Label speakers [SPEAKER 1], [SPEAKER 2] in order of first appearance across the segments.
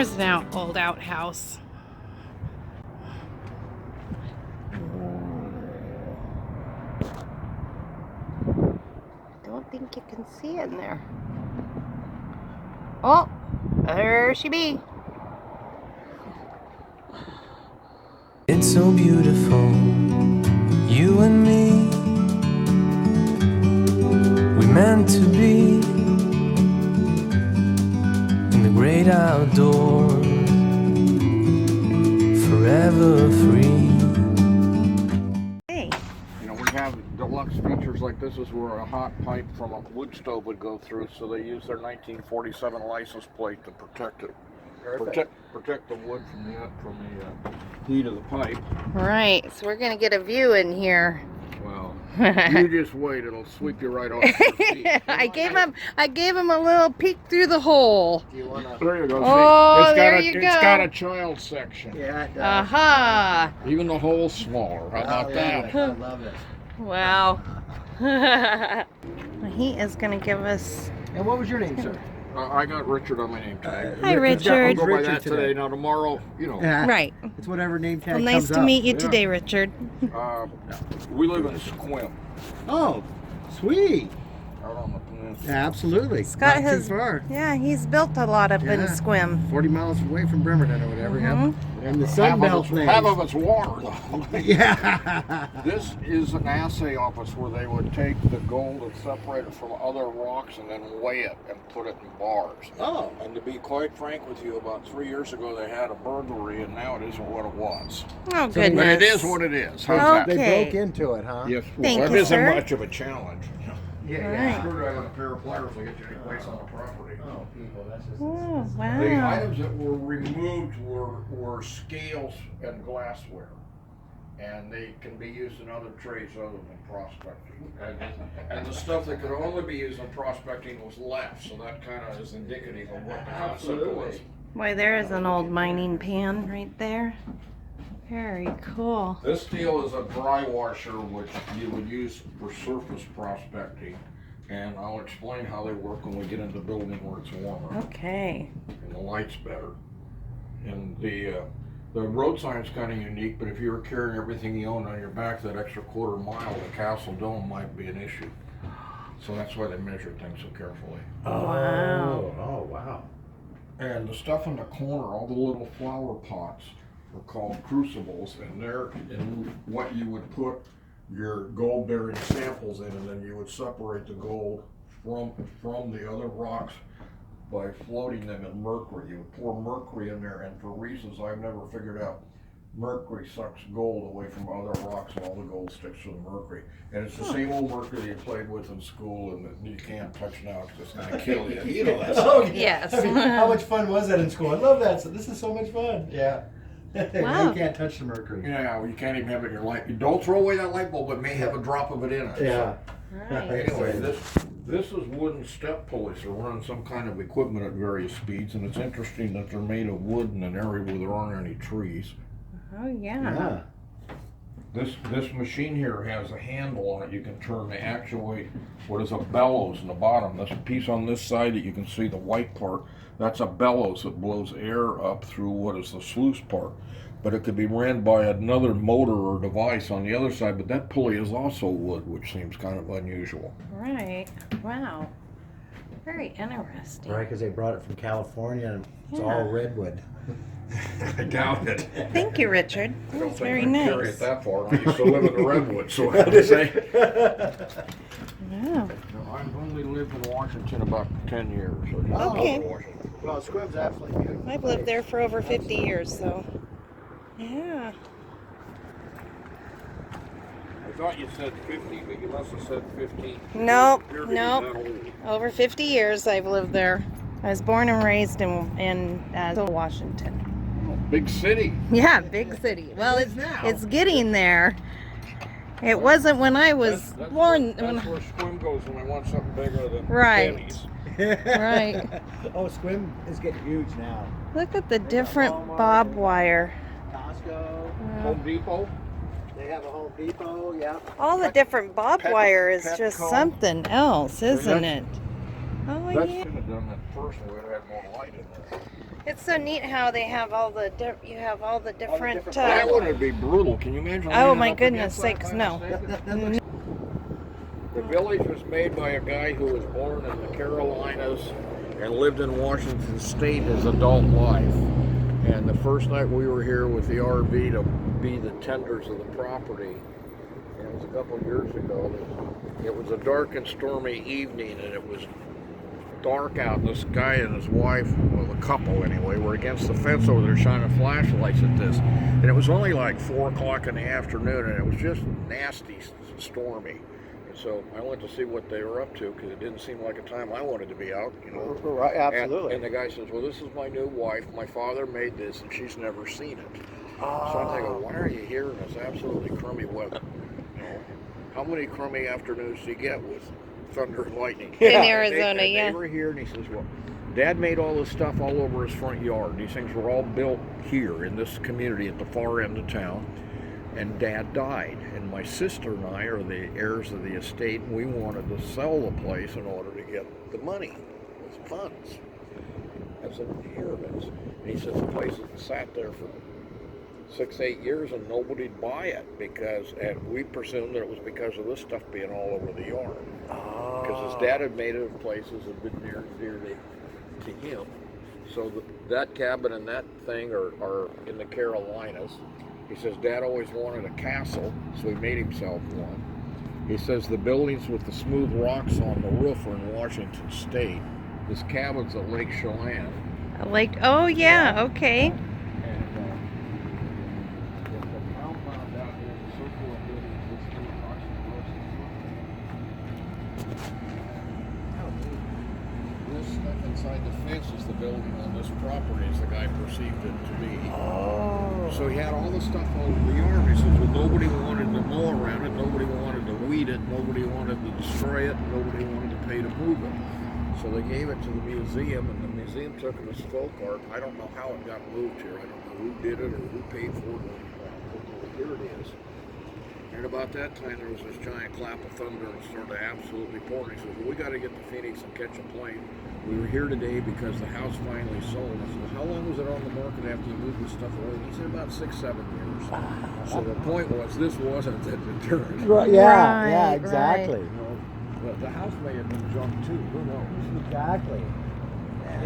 [SPEAKER 1] there's an old outhouse. Don't think you can see it in there. Oh, there she be.
[SPEAKER 2] It's so beautiful, you and me. We meant to be in the great outdoors, forever free.
[SPEAKER 1] Hey.
[SPEAKER 3] You know, we have deluxe features like this is where a hot pipe from a wood stove would go through, so they use their 1947 license plate to protect it. Protect the wood from the heat of the pipe.
[SPEAKER 1] Right, so we're gonna get a view in here.
[SPEAKER 3] Well, you just wait; it'll sweep you right off your feet.
[SPEAKER 1] I gave him a little peek through the hole.
[SPEAKER 3] Do you wanna? There you go.
[SPEAKER 1] Oh,
[SPEAKER 3] See,
[SPEAKER 1] it's
[SPEAKER 3] got a child section.
[SPEAKER 4] Yeah, it does.
[SPEAKER 1] Aha!
[SPEAKER 3] Even the hole's smaller. How about that?
[SPEAKER 4] I love it.
[SPEAKER 1] Wow. He is gonna give us.
[SPEAKER 4] And what was your name, sir?
[SPEAKER 3] I got Richard on my name tag.
[SPEAKER 1] Hi,
[SPEAKER 3] I'll
[SPEAKER 1] Richard.
[SPEAKER 3] go by
[SPEAKER 4] Richard
[SPEAKER 3] that today. Now tomorrow, you know.
[SPEAKER 4] Yeah.
[SPEAKER 1] Right.
[SPEAKER 4] It's whatever name tag
[SPEAKER 1] Well, nice
[SPEAKER 4] comes
[SPEAKER 1] to
[SPEAKER 4] up.
[SPEAKER 1] meet you
[SPEAKER 3] Yeah.
[SPEAKER 1] today, Richard.
[SPEAKER 3] We live in Squim,
[SPEAKER 4] Oh, sweet.
[SPEAKER 3] out on the peninsula.
[SPEAKER 4] Yeah, absolutely.
[SPEAKER 1] Scott
[SPEAKER 4] Not
[SPEAKER 1] has.
[SPEAKER 4] too far.
[SPEAKER 1] Yeah, he's built a lot up in
[SPEAKER 4] Yeah.
[SPEAKER 1] Squim.
[SPEAKER 4] 40 miles away from Bremerton or whatever.
[SPEAKER 1] Mhm.
[SPEAKER 4] Yep. And the Sun Belt
[SPEAKER 3] Half of it's water, though.
[SPEAKER 4] Yeah.
[SPEAKER 3] This is an assay office where they would take the gold and separate it from other rocks and then weigh it and put it in bars.
[SPEAKER 4] Oh.
[SPEAKER 3] And to be quite frank with you, about 3 years ago they had a burglary, and now it isn't what it was.
[SPEAKER 1] Oh,
[SPEAKER 4] So
[SPEAKER 1] goodness.
[SPEAKER 3] But it is what it is. How's
[SPEAKER 1] Okay.
[SPEAKER 3] that?
[SPEAKER 4] They broke into it, huh?
[SPEAKER 3] Yes,
[SPEAKER 1] Thank
[SPEAKER 3] well,
[SPEAKER 1] you,
[SPEAKER 3] it isn't
[SPEAKER 1] sir.
[SPEAKER 3] much of a challenge.
[SPEAKER 4] Yeah.
[SPEAKER 1] Right.
[SPEAKER 3] Screwdriver and a pair of pliers will get you any place on the property.
[SPEAKER 4] Oh, people, that's just.
[SPEAKER 1] Oh,
[SPEAKER 3] The
[SPEAKER 1] wow.
[SPEAKER 3] items that were removed were scales and glassware, and they can be used in other trades other than prospecting. And the stuff that could only be used in prospecting was left, so that kind of is indicative of what the concept was.
[SPEAKER 1] Boy, there is an old mining pan right there. Very cool.
[SPEAKER 3] This steel is a dry washer, which you would use for surface prospecting, and I'll explain how they work when we get into building where it's warmer.
[SPEAKER 1] Okay.
[SPEAKER 3] And the light's better. And the road sign's kind of unique, but if you were carrying everything you own on your back, that extra quarter mile, the castle dome might be an issue. So that's why they measure things so carefully.
[SPEAKER 1] Wow.
[SPEAKER 4] Oh, wow.
[SPEAKER 3] And the stuff in the corner, all the little flower pots, are called crucibles, and they're in what you would put your gold bearing samples in, and then you would separate the gold from the other rocks by floating them in mercury. You would pour mercury in there, and for reasons I've never figured out, mercury sucks gold away from other rocks, and all the gold sticks to the mercury. And it's the same old mercury you played with in school and that you can't touch now because it's going to kill you. You know that
[SPEAKER 4] Oh,
[SPEAKER 3] stuff.
[SPEAKER 1] Yes.
[SPEAKER 4] I mean, how much fun was that in school? I love that. So this is so much fun. Yeah.
[SPEAKER 1] Wow.
[SPEAKER 4] You can't touch the mercury.
[SPEAKER 3] Yeah, well, you can't even have it in your light. You don't throw away that light bulb, it may have a drop of it in it.
[SPEAKER 4] Yeah.
[SPEAKER 1] Right.
[SPEAKER 3] Anyway, this is wooden step pulleys. They're running some kind of equipment at various speeds, and it's interesting that they're made of wood in an area where there aren't any trees.
[SPEAKER 1] Oh, yeah.
[SPEAKER 4] Yeah.
[SPEAKER 3] This machine here has a handle on it. You can turn to actuate what is a bellows in the bottom. This piece on this side that you can see the white part, that's a bellows that blows air up through what is the sluice part. But it could be ran by another motor or device on the other side, but that pulley is also wood, which seems kind of unusual.
[SPEAKER 1] Right. Wow. Very interesting.
[SPEAKER 4] Right, because they brought it from California and it's
[SPEAKER 1] Yeah.
[SPEAKER 4] all redwood.
[SPEAKER 3] I doubt it.
[SPEAKER 1] Thank you, Richard.
[SPEAKER 3] I don't
[SPEAKER 1] That's
[SPEAKER 3] think
[SPEAKER 1] very
[SPEAKER 3] I can carry it
[SPEAKER 1] nice.
[SPEAKER 3] that far. I used to live in the redwoods, so I have to say.
[SPEAKER 1] Wow.
[SPEAKER 3] No, I've only lived in Washington about 10 years. So
[SPEAKER 4] Oh.
[SPEAKER 1] Okay.
[SPEAKER 3] Washington.
[SPEAKER 4] Well, Squib's absolutely beautiful.
[SPEAKER 1] I've lived there for over 50 years, so. Yeah.
[SPEAKER 3] I thought you said 50, but you must have said 15.
[SPEAKER 1] Nope,
[SPEAKER 3] You're getting
[SPEAKER 1] nope.
[SPEAKER 3] that old.
[SPEAKER 1] Over 50 years I've lived there. I was born and raised in Washington.
[SPEAKER 3] Big city.
[SPEAKER 1] Yeah, big city. Well,
[SPEAKER 4] It is now.
[SPEAKER 1] it's getting there. It wasn't when I was
[SPEAKER 3] That's
[SPEAKER 1] born.
[SPEAKER 3] Where, that's where Squim goes when I want something bigger than
[SPEAKER 1] Right.
[SPEAKER 3] Denny's.
[SPEAKER 1] Right.
[SPEAKER 4] Oh, Squim is getting huge now.
[SPEAKER 1] Look at the different bob wire.
[SPEAKER 4] Costco.
[SPEAKER 3] Home Depot.
[SPEAKER 4] They have a Home Depot, yeah.
[SPEAKER 1] All the different bob
[SPEAKER 3] Pet-
[SPEAKER 1] wire is
[SPEAKER 3] Petco.
[SPEAKER 1] just something else, isn't it? Oh,
[SPEAKER 3] That
[SPEAKER 1] yeah.
[SPEAKER 3] should have done that first. We would have had more light in there.
[SPEAKER 1] It's so neat how they have all the you have all the different.
[SPEAKER 3] That would be brutal. Can you imagine?
[SPEAKER 1] Oh
[SPEAKER 3] leaning
[SPEAKER 1] my
[SPEAKER 3] up
[SPEAKER 1] goodness
[SPEAKER 3] against that
[SPEAKER 1] sakes,
[SPEAKER 3] by
[SPEAKER 1] no.
[SPEAKER 3] mistake? The village was made by a guy who was born in the Carolinas and lived in Washington State his adult life. And the first night we were here with the RV to be the tenders of the property, and it was a couple of years ago, it was a dark and stormy evening, and it was dark out, and this guy and his wife, well, the couple anyway, were against the fence over there shining flashlights at this. And it was only like 4 o'clock in the afternoon, and it was just nasty, stormy. And so I went to see what they were up to, because it didn't seem like a time I wanted to be out, you know.
[SPEAKER 4] Right, absolutely.
[SPEAKER 3] And the guy says, well, this is my new wife. My father made this, and she's never seen it. So I'm thinking, why are you here in this absolutely crummy weather? You know, how many crummy afternoons do you get with thunder and lightning?
[SPEAKER 1] In Arizona, yeah.
[SPEAKER 3] They were here, and he says, well, Dad made all this stuff all over his front yard. These things were all built here in this community at the far end of town. And Dad died, and my sister and I are the heirs of the estate, and we wanted to sell the place in order to get the money, with funds, as an inheritance. And he says the place has sat there for 6-8 years and nobody'd buy it and we presumed that it was because of this stuff being all over the yard. Because his dad had made it in places that had been near and dear to him. So that cabin and that thing are in the Carolinas. He says Dad always wanted a castle, so he made himself one. He says the buildings with the smooth rocks on the roof are in Washington State. This cabin's at Lake Chelan.
[SPEAKER 1] Like, oh yeah, okay.
[SPEAKER 3] And the compound down here, the circle of buildings, this thing this stuff inside the fence is the building on this property, as the guy perceived it to be. So he had all the stuff all over the yard. He says, well, nobody wanted to mow around it, nobody wanted to weed it, nobody wanted to destroy it, nobody wanted to pay to move it. So they gave it to the museum, and the museum took it as folk art. I don't know how it got moved here. I don't know who did it or who paid for it. But here it is. And about that time, there was this giant clap of thunder and it started absolutely pouring. He said, well, we got to get to Phoenix and catch a plane. We were here today because the house finally sold. I said, how long was it on the market after you moved this stuff away? He said, about 6-7 years. So the point was, this wasn't the deterrent.
[SPEAKER 4] Right, yeah, exactly.
[SPEAKER 3] But the house may have been junked too. Who knows?
[SPEAKER 4] Exactly.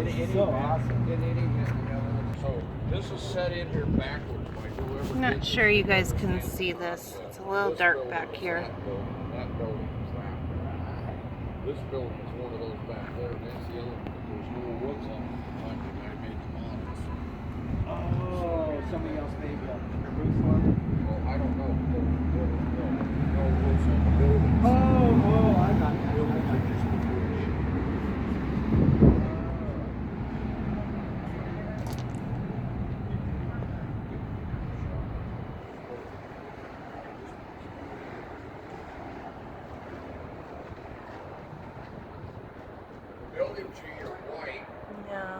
[SPEAKER 3] It's so awesome. In any event, so this is set in here backwards by whoever.
[SPEAKER 1] I'm not sure you guys can see this. It's a little dark back here.
[SPEAKER 3] That building is that. This building is one of those back there. That's the other one. There's no woods on it. Like the guy made the models.
[SPEAKER 4] Oh, somebody else made a roof on it?
[SPEAKER 3] Well, I don't know. No woods on the building.
[SPEAKER 4] Oh, I got that.
[SPEAKER 3] Buildings are just the bridge. The building to your right
[SPEAKER 1] Yeah.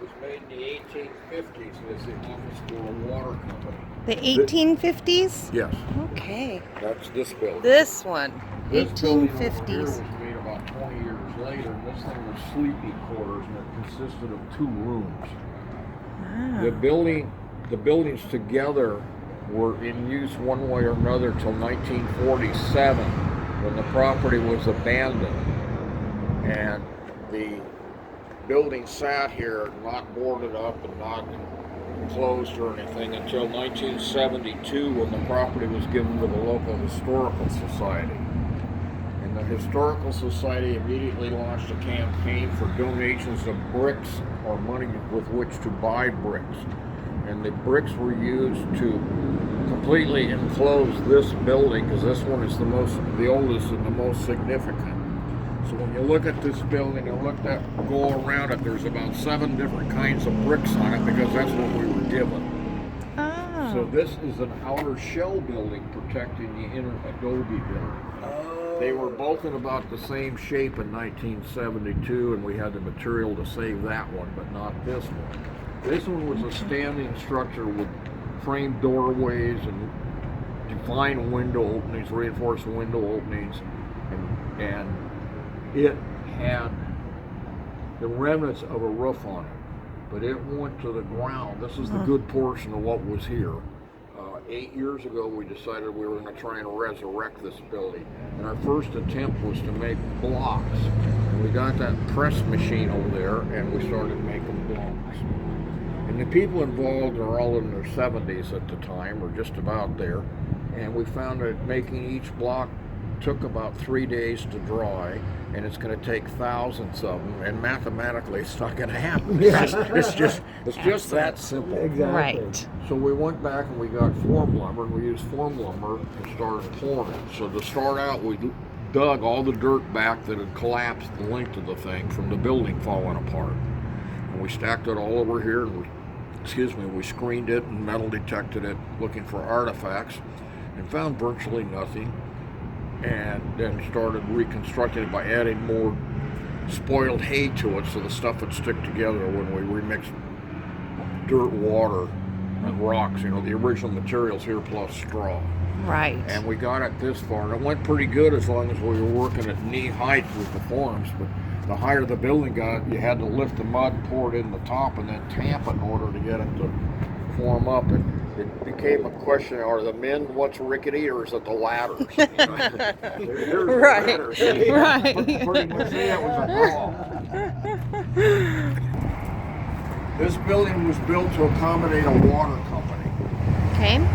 [SPEAKER 3] was made in the 1850s and is the office for a water company.
[SPEAKER 1] The 1850s?
[SPEAKER 3] Yes,
[SPEAKER 1] Okay.
[SPEAKER 3] that's this building.
[SPEAKER 1] This one.
[SPEAKER 3] This building over here
[SPEAKER 1] 1850s.
[SPEAKER 3] was made about 20 years later, and this thing was sleeping quarters, and it consisted of 2 rooms.
[SPEAKER 1] Wow.
[SPEAKER 3] The buildings together were in use one way or another till 1947, when the property was abandoned, and the building sat here, not boarded up and not closed or anything, until 1972, when the property was given to the local historical society. And the historical society immediately launched a campaign for donations of bricks or money with which to buy bricks. And the bricks were used to completely enclose this building, because this one is the oldest and the most significant. So when you look at this building and go around it, there's about 7 different kinds of bricks on it, because that's what we were given.
[SPEAKER 1] Oh.
[SPEAKER 3] So this is an outer shell building protecting the inner adobe building. They were both in about the same shape in 1972, and we had the material to save that one, but not this one. This one was a standing structure with framed doorways and defined window openings, reinforced window openings, and it had the remnants of a roof on it. But it went to the ground. This is the good portion of what was here. 8 years ago, we decided we were going to try and resurrect this building. And our first attempt was to make blocks. And we got that press machine over there, and we started making blocks. And the people involved are all in their 70s at the time, or just about there. And we found that making each block took about 3 days to dry, and it's going to take thousands of them. And mathematically, it's not going to happen. It's just that simple.
[SPEAKER 4] Exactly.
[SPEAKER 1] Right.
[SPEAKER 3] So we went back and we got form lumber, and we used form lumber and started pouring it. So to start out, we dug all the dirt back that had collapsed the length of the thing from the building falling apart. And we stacked it all over here, and we screened it and metal detected it, looking for artifacts, and found virtually nothing. And then started reconstructing it by adding more spoiled hay to it so the stuff would stick together when we remixed dirt, water, and rocks, the original materials here plus straw.
[SPEAKER 1] Right.
[SPEAKER 3] And we got it this far, and it went pretty good as long as we were working at knee height with the forms, but the higher the building got, you had to lift the mud, pour it in the top, and then tamp it in order to get it to form up. And it became a question, are the men what's rickety, or is it the ladders? Here's the
[SPEAKER 1] Right.
[SPEAKER 3] ladders.
[SPEAKER 1] Right.
[SPEAKER 3] Pretty much that was a draw. This building was built to accommodate a water company.
[SPEAKER 1] Okay.
[SPEAKER 3] And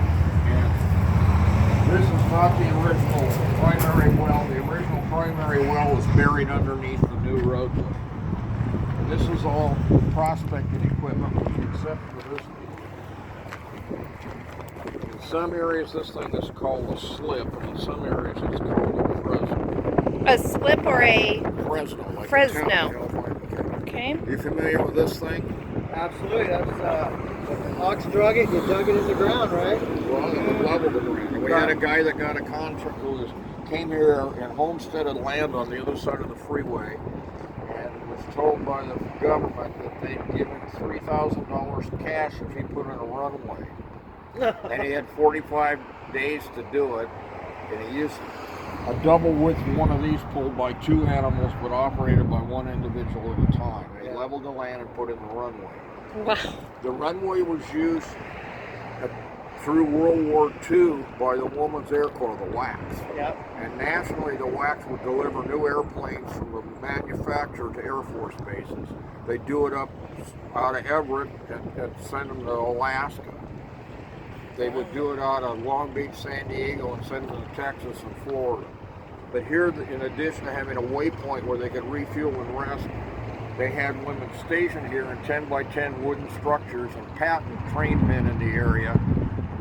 [SPEAKER 3] this is not the original primary well. The original primary well was buried underneath the new roadway. And this is all prospecting equipment, except for this. In some areas, this thing is called a slip, and in some areas, it's called a Fresno.
[SPEAKER 1] A slip or a
[SPEAKER 3] Fresno, like
[SPEAKER 1] Fresno.
[SPEAKER 3] in California.
[SPEAKER 1] okay.
[SPEAKER 3] You familiar with this thing?
[SPEAKER 4] Absolutely. That's when the ox drug it, you dug it in the ground, right?
[SPEAKER 3] Well, it leveled the ground. We had a guy that got a contract who came here and homesteaded land on the other side of the freeway, and was told by the government that they'd give him $3,000 cash if he put in a runway. And he had 45 days to do it, and he used a double width one of these pulled by 2 animals but operated by 1 individual at a time. And he leveled the land and put in the runway.
[SPEAKER 1] Wow.
[SPEAKER 3] The runway was used through World War II by the Women's Air Corps, the WACs.
[SPEAKER 4] Yep.
[SPEAKER 3] And nationally, the WACs would deliver new airplanes from the manufacturer to Air Force bases. They do it up out of Everett and send them to Alaska. They would do it out of Long Beach, San Diego, and send them to Texas and Florida. But here, in addition to having a waypoint where they could refuel and rest, they had women stationed here in 10 by 10 wooden structures and patent trained men in the area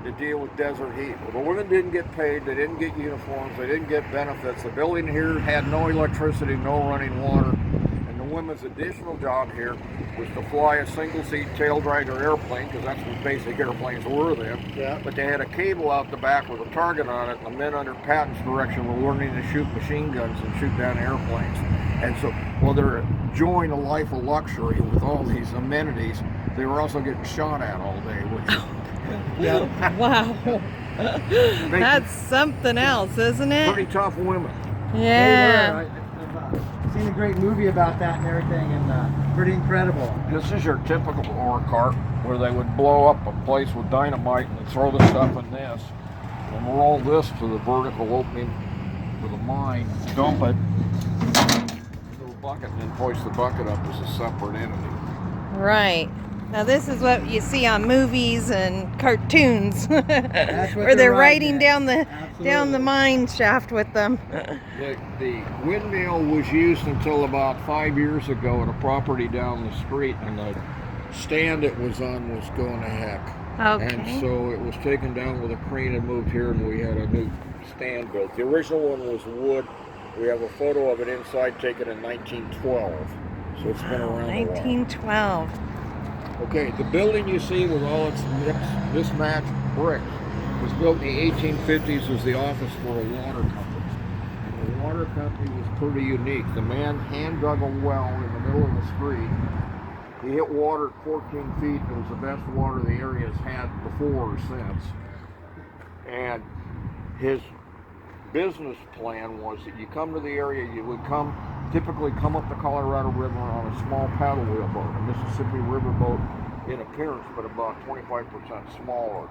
[SPEAKER 3] to deal with desert heat. Well, the women didn't get paid, they didn't get uniforms, they didn't get benefits. The building here had no electricity, no running water, and the women's additional job here was to fly a single-seat tail dragger airplane, because that's what basic airplanes were then.
[SPEAKER 4] Yeah.
[SPEAKER 3] But they had a cable out the back with a target on it, and the men under Patton's direction were learning to shoot machine guns and shoot down airplanes. And so, while they're enjoying a life of luxury with all these amenities, they were also getting shot at all day.
[SPEAKER 1] Wow. That's something else, isn't it?
[SPEAKER 3] Pretty tough women.
[SPEAKER 1] Yeah.
[SPEAKER 4] I've seen a great movie about that and everything, and pretty incredible.
[SPEAKER 3] This is your typical ore cart where they would blow up a place with dynamite and throw the stuff in this and roll this to the vertical opening for the mine, dump it, little bucket, and then hoist the bucket up as a separate entity.
[SPEAKER 1] Right. Now this is what you see on movies and cartoons,
[SPEAKER 4] That's what
[SPEAKER 1] where they're
[SPEAKER 4] riding
[SPEAKER 1] riding
[SPEAKER 4] at.
[SPEAKER 1] down the mine shaft with them.
[SPEAKER 3] The windmill was used until about 5 years ago at a property down the street, and the stand it was on was going to heck.
[SPEAKER 1] Okay.
[SPEAKER 3] And so it was taken down with a crane and moved here, and we had a new stand built. The original one was wood. We have a photo of it inside taken in 1912. So it's been around a while.
[SPEAKER 1] 1912.
[SPEAKER 3] Okay, the building you see with all its mismatched bricks was built in the 1850s as the office for a water company. And the water company was pretty unique. The man hand dug a well in the middle of the street. He hit water 14 feet. It was the best water the area's had before or since. And his business plan was that you come to the area, you would come typically come up the Colorado River on a small paddle wheel boat, a Mississippi River boat in appearance, but about 25% smaller.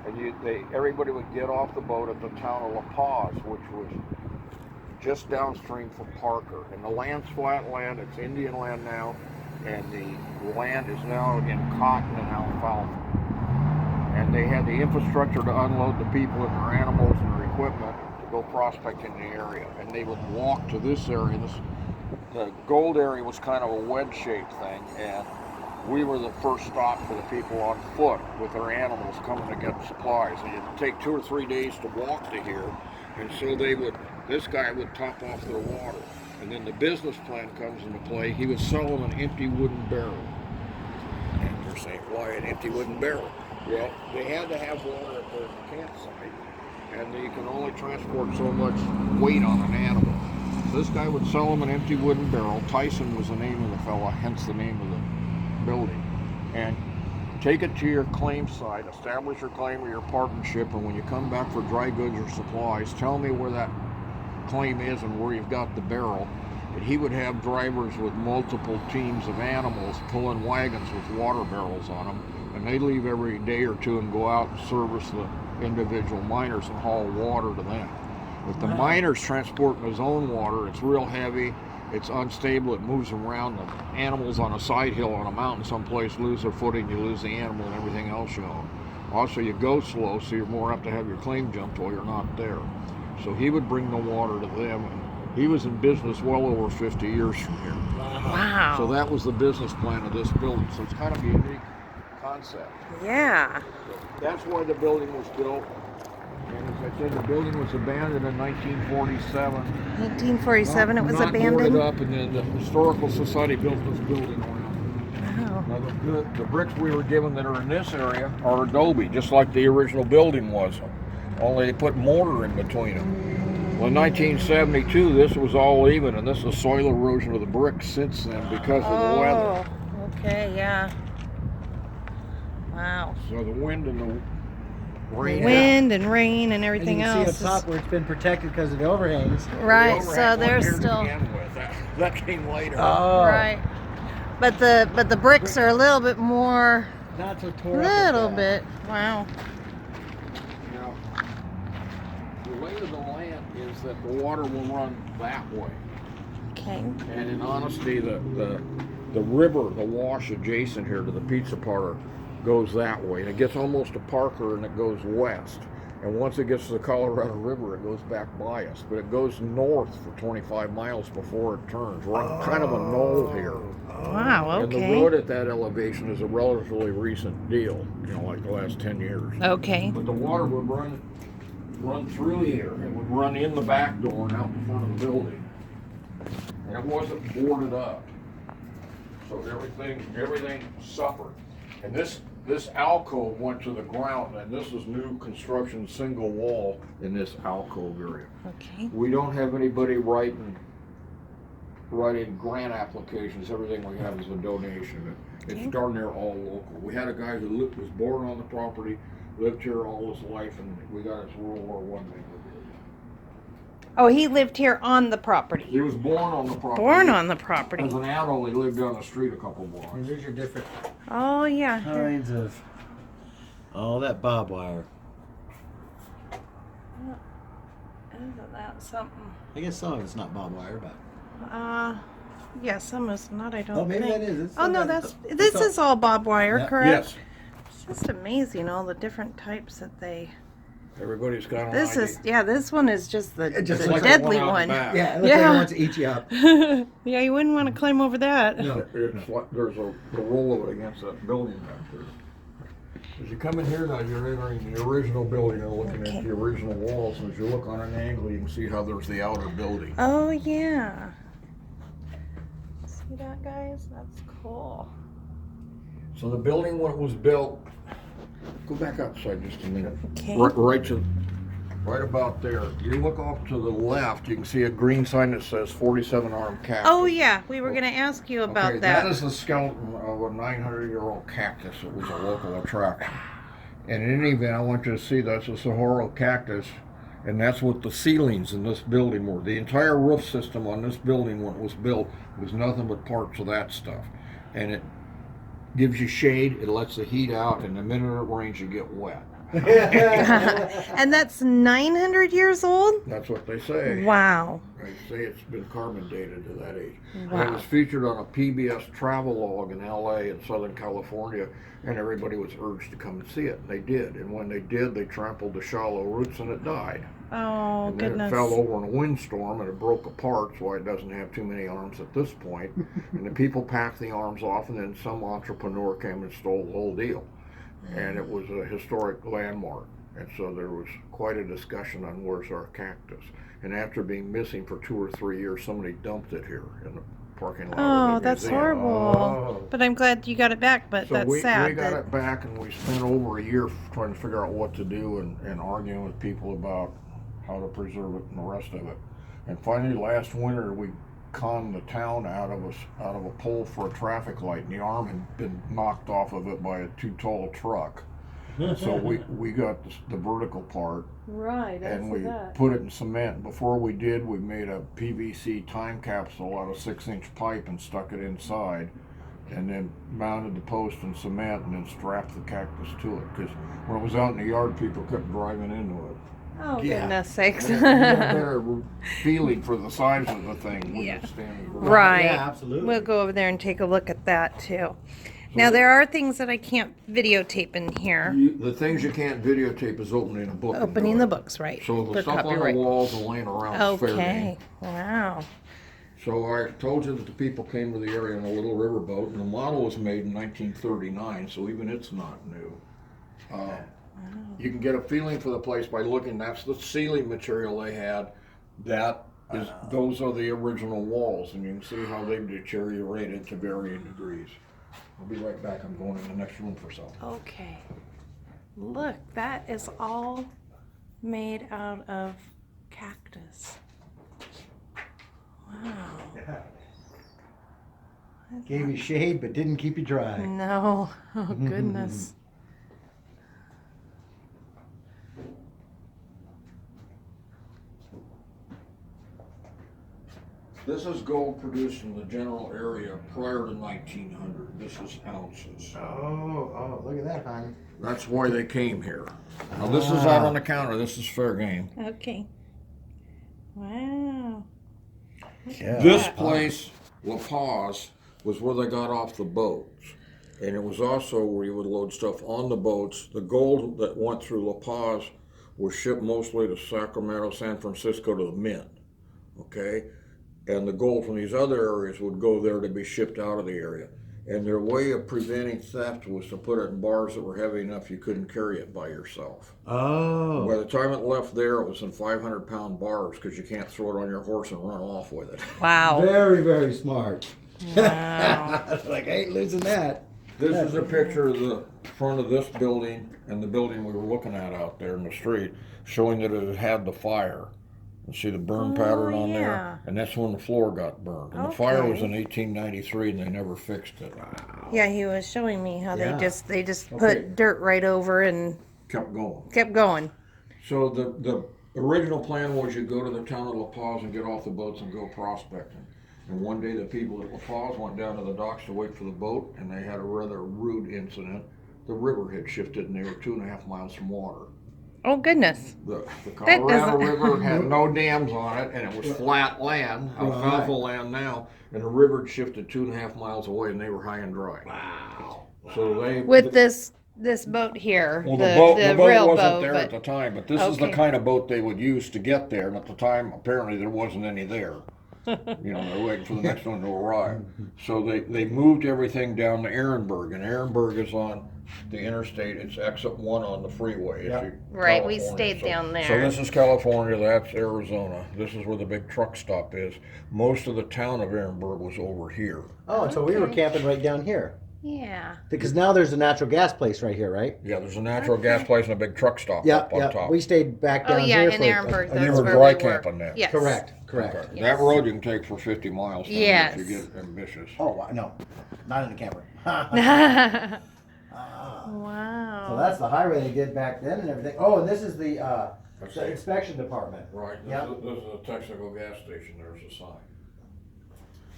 [SPEAKER 3] And everybody would get off the boat at the town of La Paz, which was just downstream from Parker. And the land's flat land, it's Indian land now, and the land is now in cotton and alfalfa. And they had the infrastructure to unload the people and their animals and their equipment to go prospect in the area. And they would walk to this area. The gold area was kind of a wedge-shaped thing, and we were the first stop for the people on foot with their animals coming to get supplies. And it'd take 2 or 3 days to walk to here, and so this guy would top off their water. And then the business plan comes into play. He was selling an empty wooden barrel. And you're saying, why an empty wooden barrel? Yeah, they had to have water at their campsite, and you can only transport so much weight on an animal. So this guy would sell them an empty wooden barrel. Tyson was the name of the fella, hence the name of the building. And take it to your claim site, establish your claim or your partnership, and when you come back for dry goods or supplies, tell me where that claim is and where you've got the barrel. And he would have drivers with multiple teams of animals pulling wagons with water barrels on them, and they'd leave every day or two and go out and service the individual miners and haul water to them. If the miner's transporting his own water, it's real heavy, it's unstable, it moves around. The animals on a side hill on a mountain someplace lose their footing, you lose the animal and everything else you own. Also, you go slow, so you're more apt to have your claim jumped while you're not there. So he would bring the water to them, and he was in business well over 50 years from here.
[SPEAKER 1] Wow.
[SPEAKER 3] So that was the business plan of this building. So it's kind of a unique concept.
[SPEAKER 1] Yeah.
[SPEAKER 3] That's why the building was built. And as I said, the building was abandoned in 1947.
[SPEAKER 1] 1947, it was
[SPEAKER 3] Not
[SPEAKER 1] abandoned.
[SPEAKER 3] boarded up, and then the Historical Society built this building around.
[SPEAKER 1] Wow.
[SPEAKER 3] Now the bricks we were given that are in this area are adobe, just like the original building was. Only they put mortar in between them. Well, in 1972, this was all even, and this is soil erosion of the bricks since then because of the weather.
[SPEAKER 1] Oh, okay, yeah. Wow.
[SPEAKER 3] So the wind and the rain.
[SPEAKER 1] Wind and rain and everything
[SPEAKER 4] and you can
[SPEAKER 1] else.
[SPEAKER 4] see up top where it's been protected because of the overhangs.
[SPEAKER 1] Right,
[SPEAKER 3] The
[SPEAKER 1] so
[SPEAKER 3] overhang
[SPEAKER 1] they're
[SPEAKER 3] wasn't here to
[SPEAKER 1] still
[SPEAKER 3] begin with. That came later.
[SPEAKER 4] Oh.
[SPEAKER 1] right. But the bricks are a little bit more,
[SPEAKER 4] Not so tore up. as
[SPEAKER 1] little
[SPEAKER 4] that.
[SPEAKER 1] bit. Wow.
[SPEAKER 3] Now, the lay of the land is that the water will run that way.
[SPEAKER 1] Okay.
[SPEAKER 3] And in honesty, the river, the wash adjacent here to the pizza parlor, goes that way. And it gets almost to Parker and it goes west. And once it gets to the Colorado River, it goes back by us. But it goes north for 25 miles before it turns. We're on kind of a knoll here.
[SPEAKER 1] Wow,
[SPEAKER 3] And the
[SPEAKER 1] okay.
[SPEAKER 3] road at that elevation is a relatively recent deal, like the last 10 years.
[SPEAKER 1] Okay.
[SPEAKER 3] But the water would run through here. It would run in the back door and out in front of the building. And it wasn't boarded up. So everything suffered. And this alcove went to the ground, and this is new construction single wall in this alcove area.
[SPEAKER 1] Okay.
[SPEAKER 3] We don't have anybody writing grant applications. Everything we have is a donation. It's darn near all local. We had a guy who was born on the property, lived here all his life, and we got his World War I name.
[SPEAKER 1] Oh, he lived here on the property.
[SPEAKER 3] He was born on the property.
[SPEAKER 1] Born on the property.
[SPEAKER 3] As an adult, he lived down the street a couple blocks.
[SPEAKER 4] And there's your different
[SPEAKER 1] Oh, yeah.
[SPEAKER 4] kinds of. Oh, that barbed wire.
[SPEAKER 1] Isn't that something?
[SPEAKER 4] I guess some of it's not barbed wire, but.
[SPEAKER 1] Yeah, some is not, I don't
[SPEAKER 4] Oh, maybe
[SPEAKER 1] think.
[SPEAKER 4] that is. It's
[SPEAKER 1] Oh, no,
[SPEAKER 4] that's-
[SPEAKER 1] this is all barbed wire,
[SPEAKER 4] Yeah.
[SPEAKER 1] correct?
[SPEAKER 3] Yes.
[SPEAKER 1] It's just amazing, all the different types that they...
[SPEAKER 3] Everybody's got an
[SPEAKER 1] This
[SPEAKER 3] idea.
[SPEAKER 1] is, yeah, this one is just the,
[SPEAKER 4] It just
[SPEAKER 1] the
[SPEAKER 4] looks like
[SPEAKER 1] deadly
[SPEAKER 3] out the
[SPEAKER 1] one.
[SPEAKER 3] back.
[SPEAKER 4] Yeah, it looks
[SPEAKER 1] Yeah.
[SPEAKER 4] like it wants to eat you up.
[SPEAKER 1] Yeah, you wouldn't want to climb over that.
[SPEAKER 4] No.
[SPEAKER 3] It's like there's a roll of it against that building back there. As you come in here now, you're entering the original building and looking
[SPEAKER 1] Okay.
[SPEAKER 3] at the original walls. And as you look on an angle, you can see how there's the outer building.
[SPEAKER 1] Oh, yeah. See that, guys? That's cool.
[SPEAKER 3] So the building, when it was built, go back outside just a minute.
[SPEAKER 1] Okay.
[SPEAKER 3] Right about there. You look off to the left, you can see a green sign that says 47 armed cactus.
[SPEAKER 1] Oh, yeah, we were going to ask you about
[SPEAKER 3] Okay,
[SPEAKER 1] that.
[SPEAKER 3] that is the skeleton of a 900-year-old cactus. It was a local attraction. And in any event, I want you to see that's a saguaro cactus, And that's what the ceilings in this building were. The entire roof system on this building when it was built was nothing but parts of that stuff. And it gives you shade, it lets the heat out, and the minute it rains you get wet.
[SPEAKER 1] And that's 900 years old?
[SPEAKER 3] That's what they say.
[SPEAKER 1] Wow.
[SPEAKER 3] They say it's been carbon dated to that age.
[SPEAKER 1] Wow.
[SPEAKER 3] And it was featured on a PBS travelogue in LA in Southern California, and everybody was urged to come and see it. And they did. And when they did, they trampled the shallow roots and it died.
[SPEAKER 1] Oh,
[SPEAKER 3] And then
[SPEAKER 1] goodness.
[SPEAKER 3] it fell over in a windstorm and it broke apart, so it doesn't have too many arms at this point. And the people packed the arms off, and then some entrepreneur came and stole the whole deal. And it was a historic landmark. And so there was quite a discussion on where's our cactus. And after being missing for 2 or 3 years, somebody dumped it here in the parking lot
[SPEAKER 1] Oh,
[SPEAKER 3] of the
[SPEAKER 1] that's
[SPEAKER 3] museum.
[SPEAKER 1] horrible.
[SPEAKER 4] Oh.
[SPEAKER 1] But I'm glad you got it back, but
[SPEAKER 3] So
[SPEAKER 1] that's
[SPEAKER 3] we
[SPEAKER 1] sad.
[SPEAKER 3] got
[SPEAKER 1] that-
[SPEAKER 3] it back, and we spent over a year trying to figure out what to do and arguing with people about how to preserve it and the rest of it. And finally, last winter, we conned the town out of a pole for a traffic light, and the arm had been knocked off of it by a too tall truck. So we got the vertical part,
[SPEAKER 1] Right, I
[SPEAKER 3] and
[SPEAKER 1] see
[SPEAKER 3] we
[SPEAKER 1] that.
[SPEAKER 3] put it in cement. Before we did, we made a PVC time capsule out of 6-inch pipe and stuck it inside, and then mounted the post in cement and then strapped the cactus to it. Because when it was out in the yard, people kept driving into it.
[SPEAKER 1] Oh,
[SPEAKER 4] Yeah.
[SPEAKER 1] goodness sakes.
[SPEAKER 3] You get a better feeling for the size of the thing when
[SPEAKER 1] Yeah.
[SPEAKER 3] you're standing.
[SPEAKER 1] Right.
[SPEAKER 4] Yeah, absolutely.
[SPEAKER 1] We'll go over there and take a look at that too. Now, there are things that I can't videotape in here.
[SPEAKER 3] The things you can't videotape is opening a book. and
[SPEAKER 1] Opening
[SPEAKER 3] doing
[SPEAKER 1] the
[SPEAKER 3] it.
[SPEAKER 1] books, right?
[SPEAKER 3] So the
[SPEAKER 1] for
[SPEAKER 3] stuff on
[SPEAKER 1] copyright.
[SPEAKER 3] the walls and laying around is fair game.
[SPEAKER 1] Okay. Wow.
[SPEAKER 3] So I told you that the people came to the area in a little riverboat, and the model was made in 1939, so even it's not new. You can get a feeling for the place by looking. That's the ceiling material they had. Those are the original walls, and you can see how they've deteriorated to varying degrees. I'll be right back. I'm going in the next room for something.
[SPEAKER 1] Okay. Look, that is all made out of cactus. Wow.
[SPEAKER 4] Gave you shade, but didn't keep you dry.
[SPEAKER 1] No. Oh, goodness.
[SPEAKER 3] This is gold produced in the general area prior to 1900. This is ounces.
[SPEAKER 4] Oh, look at that, honey.
[SPEAKER 3] That's why they came here. Now this is out on the counter. This is fair game.
[SPEAKER 1] Okay. Wow.
[SPEAKER 4] Yeah.
[SPEAKER 3] This place, La Paz, was where they got off the boats. And it was also where you would load stuff on the boats. The gold that went through La Paz was shipped mostly to Sacramento, San Francisco to the mint. Okay? And the gold from these other areas would go there to be shipped out of the area. And their way of preventing theft was to put it in bars that were heavy enough you couldn't carry it by yourself.
[SPEAKER 4] Oh.
[SPEAKER 3] By the time it left there, it was in 500-pound bars because you can't throw it on your horse and run off with it.
[SPEAKER 1] Wow.
[SPEAKER 4] Very, very smart.
[SPEAKER 1] Wow.
[SPEAKER 4] Like, I ain't losing that.
[SPEAKER 3] This is a picture of the front of this building and the building we were looking at out there in the street, showing that it had had the fire. You see the burn pattern on
[SPEAKER 1] yeah.
[SPEAKER 3] there? And that's when the floor got burned. And the fire was
[SPEAKER 1] Okay.
[SPEAKER 3] in 1893 and they never fixed it.
[SPEAKER 1] Yeah, he was showing me how
[SPEAKER 4] Yeah.
[SPEAKER 1] they just
[SPEAKER 3] Okay.
[SPEAKER 1] put dirt right over and
[SPEAKER 3] Kept going.
[SPEAKER 1] kept going.
[SPEAKER 3] So the original plan was you go to the town of La Paz and get off the boats and go prospecting. And one day the people at La Paz went down to the docks to wait for the boat, and they had a rather rude incident. The river had shifted and they were 2.5 miles from water.
[SPEAKER 1] Oh, goodness.
[SPEAKER 3] The Colorado
[SPEAKER 1] doesn't-
[SPEAKER 3] River had no dams on it, and it was flat land, alfalfa land now, and the river had shifted 2.5 miles away, and they were high and dry.
[SPEAKER 4] Wow.
[SPEAKER 3] So they
[SPEAKER 1] With this boat here,
[SPEAKER 3] well,
[SPEAKER 1] the
[SPEAKER 3] the boat
[SPEAKER 1] rail
[SPEAKER 3] wasn't
[SPEAKER 1] boat,
[SPEAKER 3] there
[SPEAKER 1] but
[SPEAKER 3] at the time, but this is the
[SPEAKER 1] Okay.
[SPEAKER 3] kind of boat they would use to get there, and at the time, apparently, there wasn't any there. You know, they're waiting for the next one to arrive. So they moved everything down to Ehrenberg, and Ehrenberg is on the interstate. It's exit 1 on the freeway.
[SPEAKER 4] Yep.
[SPEAKER 1] Right, we
[SPEAKER 3] California.
[SPEAKER 1] stayed down there.
[SPEAKER 3] So this is California, that's Arizona. This is where the big truck stop is. Most of the town of Ehrenberg was over here.
[SPEAKER 4] Oh, so we were
[SPEAKER 1] Okay.
[SPEAKER 4] camping right down here.
[SPEAKER 1] yeah.
[SPEAKER 4] Because now there's a natural gas place right here, right?
[SPEAKER 3] Yeah, there's a natural gas place and a big truck stop
[SPEAKER 4] Yeah,
[SPEAKER 3] up on
[SPEAKER 4] yeah.
[SPEAKER 3] top.
[SPEAKER 4] We stayed back
[SPEAKER 1] Oh,
[SPEAKER 4] down
[SPEAKER 1] yeah,
[SPEAKER 4] here
[SPEAKER 1] in
[SPEAKER 4] for
[SPEAKER 1] Ehrenberg.
[SPEAKER 3] and you
[SPEAKER 1] That's
[SPEAKER 3] were
[SPEAKER 1] where
[SPEAKER 3] dry
[SPEAKER 1] we were.
[SPEAKER 3] camping there.
[SPEAKER 1] Yes.
[SPEAKER 4] Correct.
[SPEAKER 3] Okay.
[SPEAKER 1] Yes.
[SPEAKER 3] That road you can take for 50 miles down
[SPEAKER 1] Yes.
[SPEAKER 3] if you get ambitious.
[SPEAKER 4] Oh, no. Not in the camper.
[SPEAKER 1] Wow.
[SPEAKER 4] So that's the highway they did back then and everything. Oh, and this is the
[SPEAKER 3] That's
[SPEAKER 4] the
[SPEAKER 3] it.
[SPEAKER 4] inspection department.
[SPEAKER 3] Right,
[SPEAKER 4] Yep.
[SPEAKER 3] this is a Texaco gas station, there's a sign.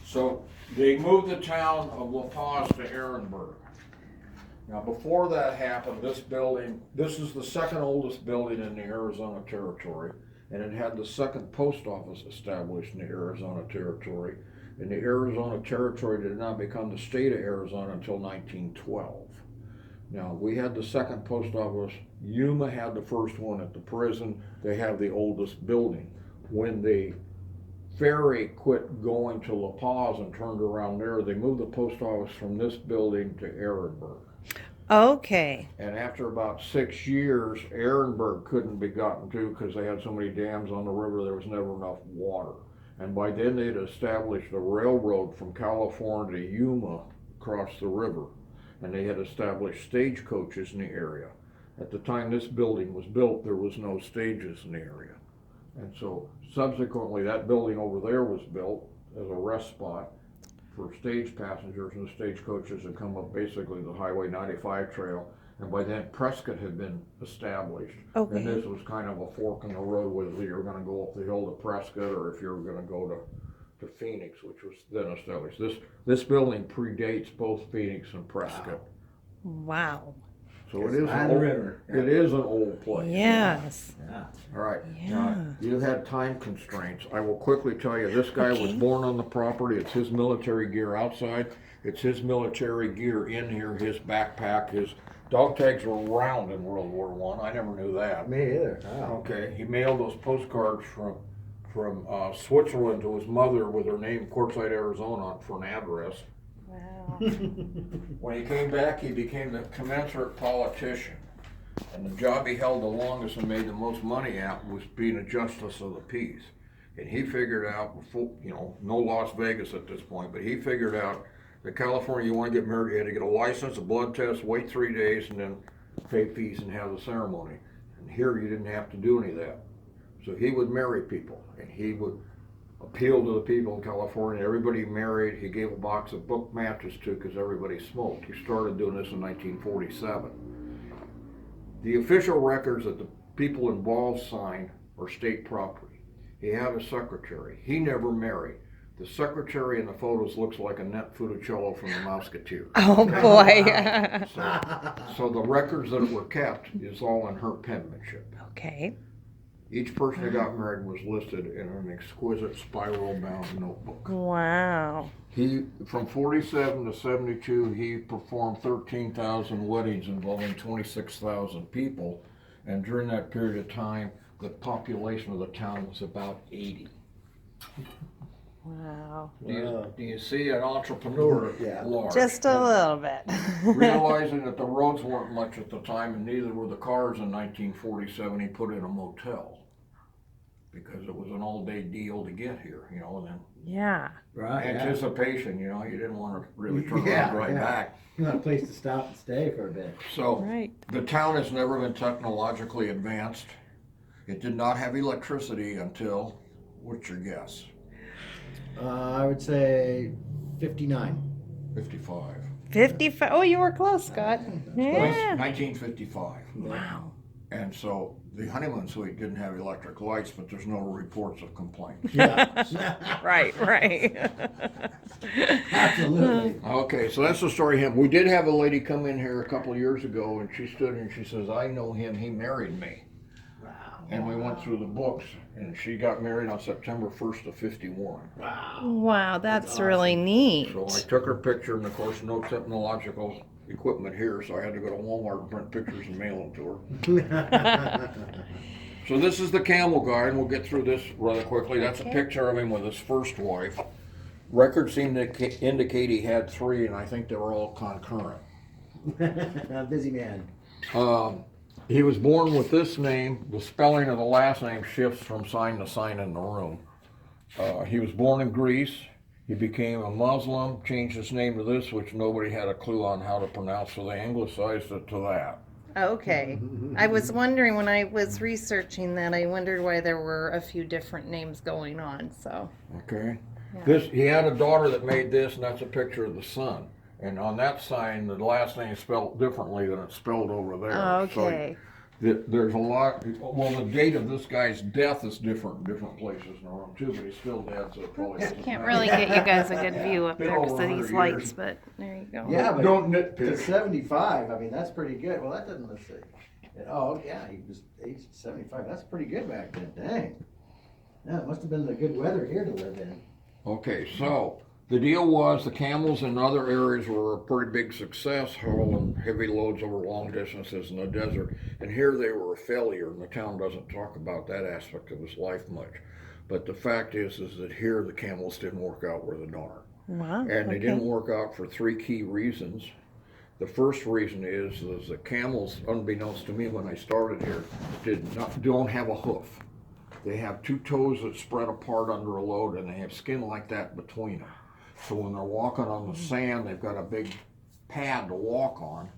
[SPEAKER 3] So they moved the town of La Paz to Ehrenberg. Now, before that happened, this building, this is the second oldest building in the Arizona Territory, and it had the second post office established in the Arizona Territory. And the Arizona Territory did not become the state of Arizona until 1912. Now, we had the second post office. Yuma had the first one at the prison. They have the oldest building. When the ferry quit going to La Paz and turned around there, they moved the post office from this building to Ehrenberg.
[SPEAKER 1] Okay.
[SPEAKER 3] And after about 6 years, Ehrenberg couldn't be gotten to because they had so many dams on the river, there was never enough water. And by then they'd established a railroad from California to Yuma across the river. And they had established stagecoaches in the area. At the time this building was built, there was no stages in the area. And so subsequently that building over there was built as a rest spot for stage passengers, and the stagecoaches had come up basically the Highway 95 trail. And by then Prescott had been established.
[SPEAKER 1] Okay.
[SPEAKER 3] And this was kind of a fork in the road, whether you were gonna go up the hill to Prescott or if you were gonna go to Phoenix, which was then established. This building predates both Phoenix and Prescott.
[SPEAKER 1] Wow.
[SPEAKER 3] So it is
[SPEAKER 4] By
[SPEAKER 3] an
[SPEAKER 4] the
[SPEAKER 3] old,
[SPEAKER 4] river.
[SPEAKER 3] it is an old place.
[SPEAKER 1] Yes.
[SPEAKER 4] Yeah.
[SPEAKER 3] All right.
[SPEAKER 1] Yeah.
[SPEAKER 3] Now, you had time constraints. I will quickly tell you, this guy was
[SPEAKER 1] Okay.
[SPEAKER 3] born on the property. It's his military gear outside. It's his military gear in here, his backpack, his dog tags were round in World War I. I never knew that.
[SPEAKER 4] Me either. Wow.
[SPEAKER 3] Okay, he mailed those postcards from Switzerland to his mother with her name, Quartzsite, Arizona, for an address.
[SPEAKER 1] Wow.
[SPEAKER 3] When he came back, he became the commensurate politician. And the job he held the longest and made the most money at was being a justice of the peace. And he figured out, no Las Vegas at this point, but he figured out that California, you want to get married, you had to get a license, a blood test, wait 3 days, and then pay fees and have the ceremony. And here you didn't have to do any of that. So he would marry people, and he would appeal to the people in California. Everybody he married, he gave a box of book matches to because everybody smoked. He started doing this in 1947. The official records that the people involved signed are state property. He had a secretary. He never married. The secretary in the photos looks like Annette Funicello from the Musketeers.
[SPEAKER 1] Oh boy.
[SPEAKER 3] So the records that were kept is all in her penmanship.
[SPEAKER 1] Okay.
[SPEAKER 3] Each person that got married was listed in an exquisite spiral-bound notebook.
[SPEAKER 1] Wow.
[SPEAKER 3] He, from 47 to 72, he performed 13,000 weddings involving 26,000 people. And during that period of time, the population of the town was about 80.
[SPEAKER 1] Wow.
[SPEAKER 3] Do you see an entrepreneur
[SPEAKER 4] Yeah.
[SPEAKER 3] large?
[SPEAKER 1] Just a little bit.
[SPEAKER 3] Realizing that the roads weren't much at the time and neither were the cars in 1947, he put in a motel. Because it was an all-day deal to get here, and then
[SPEAKER 1] Yeah.
[SPEAKER 4] Right. Yeah.
[SPEAKER 3] anticipation, you didn't want to really turn
[SPEAKER 4] Yeah,
[SPEAKER 3] around right
[SPEAKER 4] yeah.
[SPEAKER 3] back.
[SPEAKER 4] You want a place to stop and stay for a bit.
[SPEAKER 3] So
[SPEAKER 1] Right.
[SPEAKER 3] the town has never been technologically advanced. It did not have electricity until, what's your guess?
[SPEAKER 4] I would say 59.
[SPEAKER 3] 55.
[SPEAKER 1] 55. Oh, you were close, Scott. Yeah.
[SPEAKER 3] 1955.
[SPEAKER 1] Wow.
[SPEAKER 3] And so the honeymoon suite didn't have electric lights, but there's no reports of complaints.
[SPEAKER 4] Yeah.
[SPEAKER 1] Right, right.
[SPEAKER 4] Absolutely.
[SPEAKER 3] Okay, so that's the story of him. We did have a lady come in here a couple of years ago, and she stood and she says, I know him, he married me.
[SPEAKER 4] Wow.
[SPEAKER 3] And we went through the books, and she got married on September 1st of 51.
[SPEAKER 4] Wow.
[SPEAKER 1] Wow, that's really neat.
[SPEAKER 3] So I took her picture, and of course, no technological equipment here, so I had to go to Walmart and print pictures and mail them to her. So this is the camel guy, and we'll get through this rather quickly. That's a picture of him with his first wife. Records seem to indicate he had 3, and I think they were all concurrent.
[SPEAKER 4] Busy man.
[SPEAKER 3] He was born with this name. The spelling of the last name shifts from sign to sign in the room. He was born in Greece. He became a Muslim, changed his name to this, which nobody had a clue on how to pronounce, so they anglicized it to that.
[SPEAKER 1] Okay. I was wondering when I was researching that, I wondered why there were a few different names going on, so.
[SPEAKER 3] Okay.
[SPEAKER 1] Yeah.
[SPEAKER 3] He had a daughter that made this, and that's a picture of the son. And on that sign, the last name is spelled differently than it's spelled over there.
[SPEAKER 1] Okay.
[SPEAKER 3] So there's a lot, well, the date of this guy's death is different in different places in the room too, but he's still dead, so it probably doesn't
[SPEAKER 1] Can't
[SPEAKER 3] matter.
[SPEAKER 1] really get you guys a good view up
[SPEAKER 3] Been
[SPEAKER 1] there because
[SPEAKER 3] over
[SPEAKER 1] of these
[SPEAKER 3] 100
[SPEAKER 1] lights,
[SPEAKER 3] years.
[SPEAKER 1] but there you go.
[SPEAKER 4] Yeah, but
[SPEAKER 3] Don't
[SPEAKER 4] to
[SPEAKER 3] nitpick.
[SPEAKER 4] 75, I mean, that's pretty good. Well, that doesn't, let's see. Oh, yeah, he was aged 75. That's pretty good back then. Dang. Yeah, it must have been the good weather here to live in.
[SPEAKER 3] Okay, so the deal was the camels in other areas were a pretty big success, hauling heavy loads over long distances in the desert. And here they were a failure, and the town doesn't talk about that aspect of his life much. But the fact is that here the camels didn't work out worth a darn.
[SPEAKER 1] Wow.
[SPEAKER 3] And they didn't work out for three key reasons. The first reason is the camels, unbeknownst to me when I started here, don't have a hoof. They have two toes that spread apart under a load, and they have skin like that between them. So when they're walking on the sand, they've got a big pad to walk on.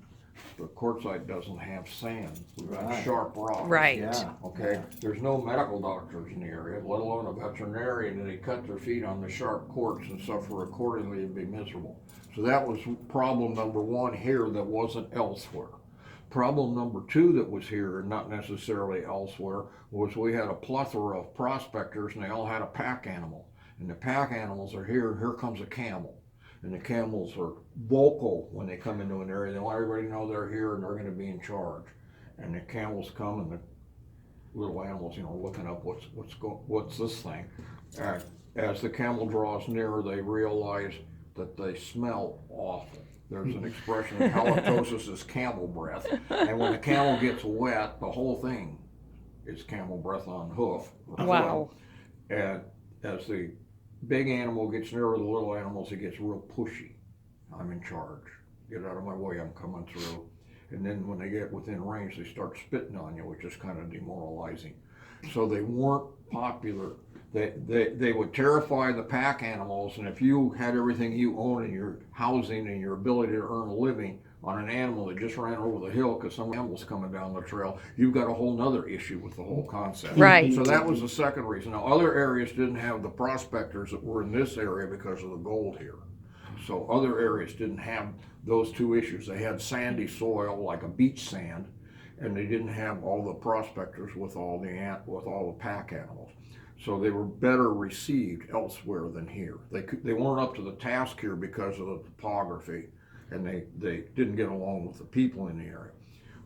[SPEAKER 3] The Quartzsite doesn't have sand. We've got
[SPEAKER 4] Right.
[SPEAKER 3] sharp rocks.
[SPEAKER 1] Right.
[SPEAKER 4] Yeah.
[SPEAKER 3] Okay, there's no medical doctors in the area, let alone a veterinarian, and they cut their feet on the sharp quartz and suffer accordingly and be miserable. So that was problem number one here that wasn't elsewhere. Problem number two that was here, and not necessarily elsewhere, was we had a plethora of prospectors and they all had a pack animal. And the pack animals are here, and here comes a camel. And the camels are vocal when they come into an area. They want everybody to know they're here and they're going to be in charge. And the camels come, and the little animals, looking up what's this thing. As the camel draws nearer, they realize that they smell awful. There's an expression, halitosis is camel breath. And when the camel gets wet, the whole thing is camel breath on hoof.
[SPEAKER 1] Wow.
[SPEAKER 3] And as the big animal gets nearer the little animals, it gets real pushy. I'm in charge. Get out of my way, I'm coming through. And then when they get within range, they start spitting on you, which is kind of demoralizing. So they weren't popular. They would terrify the pack animals, and if you had everything you own in your housing and your ability to earn a living on an animal that just ran over the hill because some animal's coming down the trail, you've got a whole nother issue with the whole concept.
[SPEAKER 1] Right.
[SPEAKER 3] So that was the second reason. Now, other areas didn't have the prospectors that were in this area because of the gold here. So other areas didn't have those two issues. They had sandy soil, like a beach sand, and they didn't have all the prospectors with all the pack animals. So they were better received elsewhere than here. They weren't up to the task here because of the topography, and they didn't get along with the people in the area.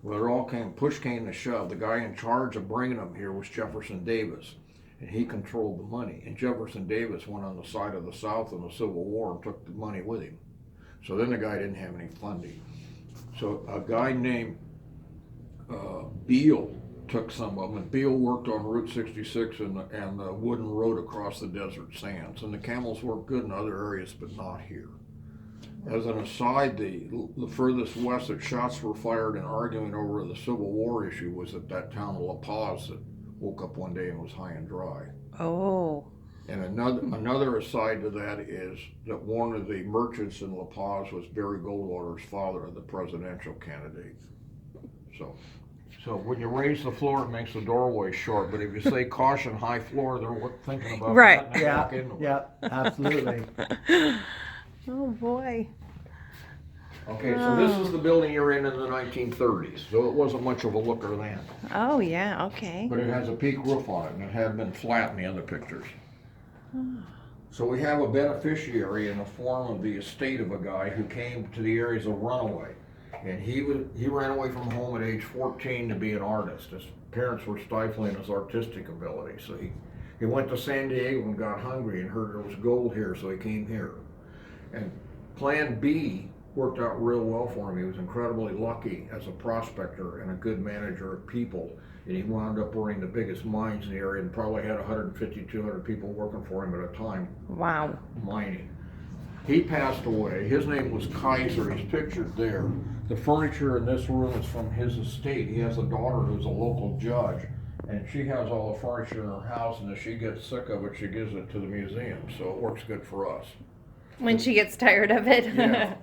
[SPEAKER 3] Well, push came to shove. The guy in charge of bringing them here was Jefferson Davis, and he controlled the money. And Jefferson Davis went on the side of the South in the Civil War and took the money with him. So then the guy didn't have any funding. So a guy named Beale took some of them, and Beale worked on Route 66 and the wooden road across the desert sands. And the camels worked good in other areas, but not here. As an aside, the furthest west that shots were fired and arguing over the Civil War issue was at that town of La Paz that woke up one day and was high and dry.
[SPEAKER 1] Oh.
[SPEAKER 3] And another aside to that is that one of the merchants in La Paz was Barry Goldwater's father, the presidential candidate. So when you raise the floor, it makes the doorway short. But if you say caution, high floor, they're thinking about
[SPEAKER 1] Right.
[SPEAKER 3] letting it walk into it.
[SPEAKER 4] Yeah, absolutely.
[SPEAKER 1] Oh boy.
[SPEAKER 3] Okay, so this is the building you're in the 1930s. So it wasn't much of a looker then.
[SPEAKER 1] Oh yeah. Okay.
[SPEAKER 3] But it has a peak roof on it, and it had been flat in the other pictures. So we have a beneficiary in the form of the estate of a guy who came to the area as a runaway. And he ran away from home at age 14 to be an artist. His parents were stifling his artistic ability. So he went to San Diego and got hungry and heard there was gold here, so he came here. And Plan B worked out real well for him. He was incredibly lucky as a prospector and a good manager of people. And he wound up running the biggest mines in the area and probably had 150, 200 people working for him at a time
[SPEAKER 1] Wow.
[SPEAKER 3] mining. He passed away. His name was Kaiser. He's pictured there. The furniture in this room is from his estate. He has a daughter who's a local judge, and she has all the furniture in her house, and if she gets sick of it, she gives it to the museum, so it works good for us.
[SPEAKER 1] When she gets tired of it.
[SPEAKER 3] Yeah.